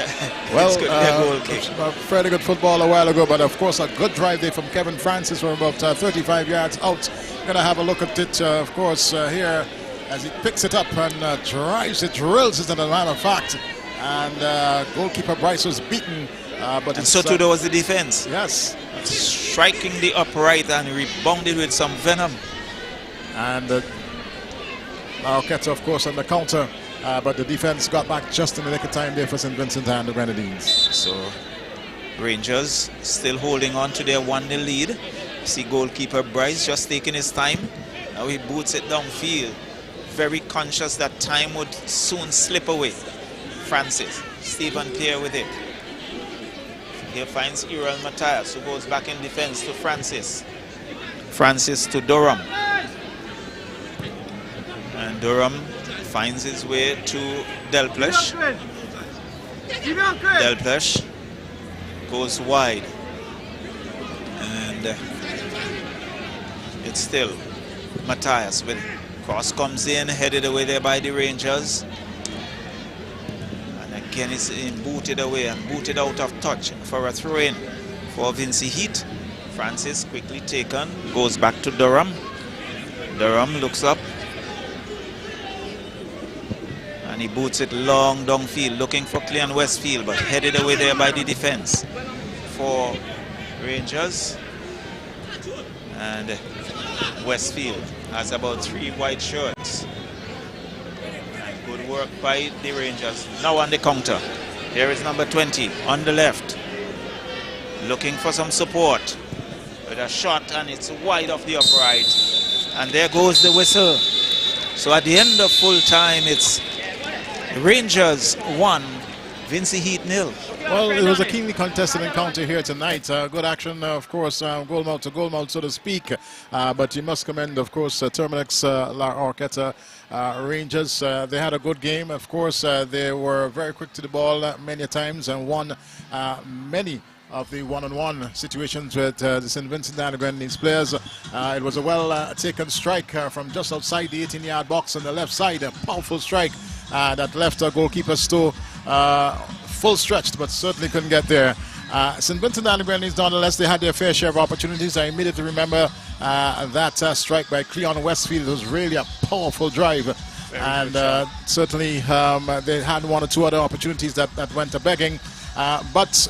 well, it's good, a goal kick. A fairly good football a while ago, but of course a good drive there from Kevin Francis from about 35 yards out. Going to have a look at it, of course, here as he picks it up and drives it, drills it, as a matter of fact. And goalkeeper Bryce was beaten. And so too there was the defense. Yes. Striking the upright and rebounded with some venom. And Horquetta, of course, on the counter. But the defense got back just in the nick of time there for St. Vincent and the Grenadines. So Rangers still holding on to their 1-0 lead. See goalkeeper Bryce just taking his time. Now he boots it downfield. Very conscious that time would soon slip away. Francis, Stephen Pierre with it. Here finds Errol Matthias, who goes back in defense to Francis. Francis to Durham. And Durham finds his way to Delpesh. Delpesh goes wide. And it's still Matthias with cross comes in, headed away there by the Rangers. And again it's booted away and booted out of touch for a throw-in for Vinci Heat. Francis quickly taken, goes back to Durham. Durham looks up. And he boots it long downfield, looking for Cleon Westfield, but headed away there by the defense for Rangers. And Westfield has about 3 white shirts. And good work by the Rangers. Now on the counter. There is number 20 on the left. Looking for some support. With a shot, and it's wide off the upright. And there goes the whistle. So at the end of full time, it's Rangers 1, Vinci Heat 0. Well, it was a keenly contested encounter here tonight. Good action, of course, goal mouth to goal mouth, so to speak. But you must commend, of course, Terminix, La Horquetta Rangers. They had a good game. Of course, they were very quick to the ball many times and won many of the one-on-one situations with the St. Vincent and the Grenadines players. It was a well-taken strike from just outside the 18-yard box on the left side. A powerful strike that left goalkeeper Stowe full stretched, but certainly couldn't get there. St. Vincent and the Grenadines, nonetheless, they had their fair share of opportunities. I immediately remember that strike by Cleon Westfield. It was really a powerful drive. Certainly they had one or two other opportunities that went a begging. But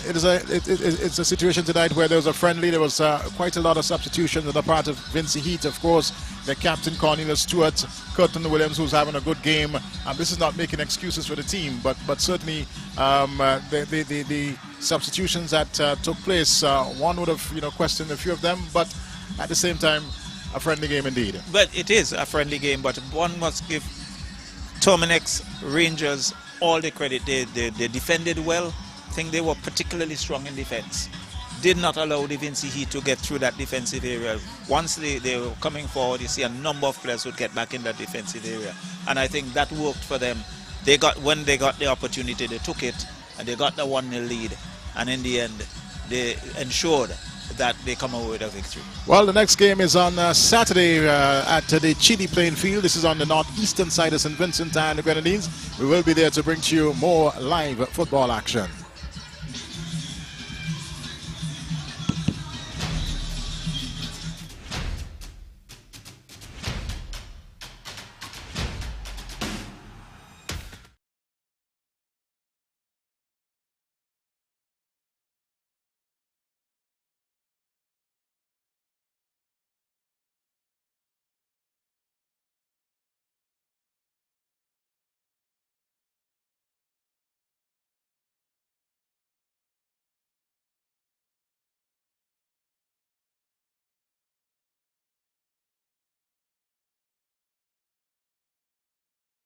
it's a situation tonight where there was a friendly. There was quite a lot of substitutions on the part of Vinci Heat, of course. The captain Cornelius Stewart, Curtin Williams, who's having a good game. This is not making excuses for the team, but certainly the substitutions that took place, one would have questioned a few of them, but at the same time, a friendly game indeed. But it is a friendly game, but one must give Terminix Rangers all the credit. They defended well. I think they were particularly strong in defense. Did not allow the Vinci Heat to get through that defensive area. Once they were coming forward, you see a number of players would get back in that defensive area. And I think that worked for them. When they got the opportunity, they took it, and they got the 1-0 lead. And in the end, they ensured that they come away with a victory. Well, the next game is on Saturday at the Chile playing field. This is on the northeastern side of St. Vincent and the Grenadines. We will be there to bring to you more live football action.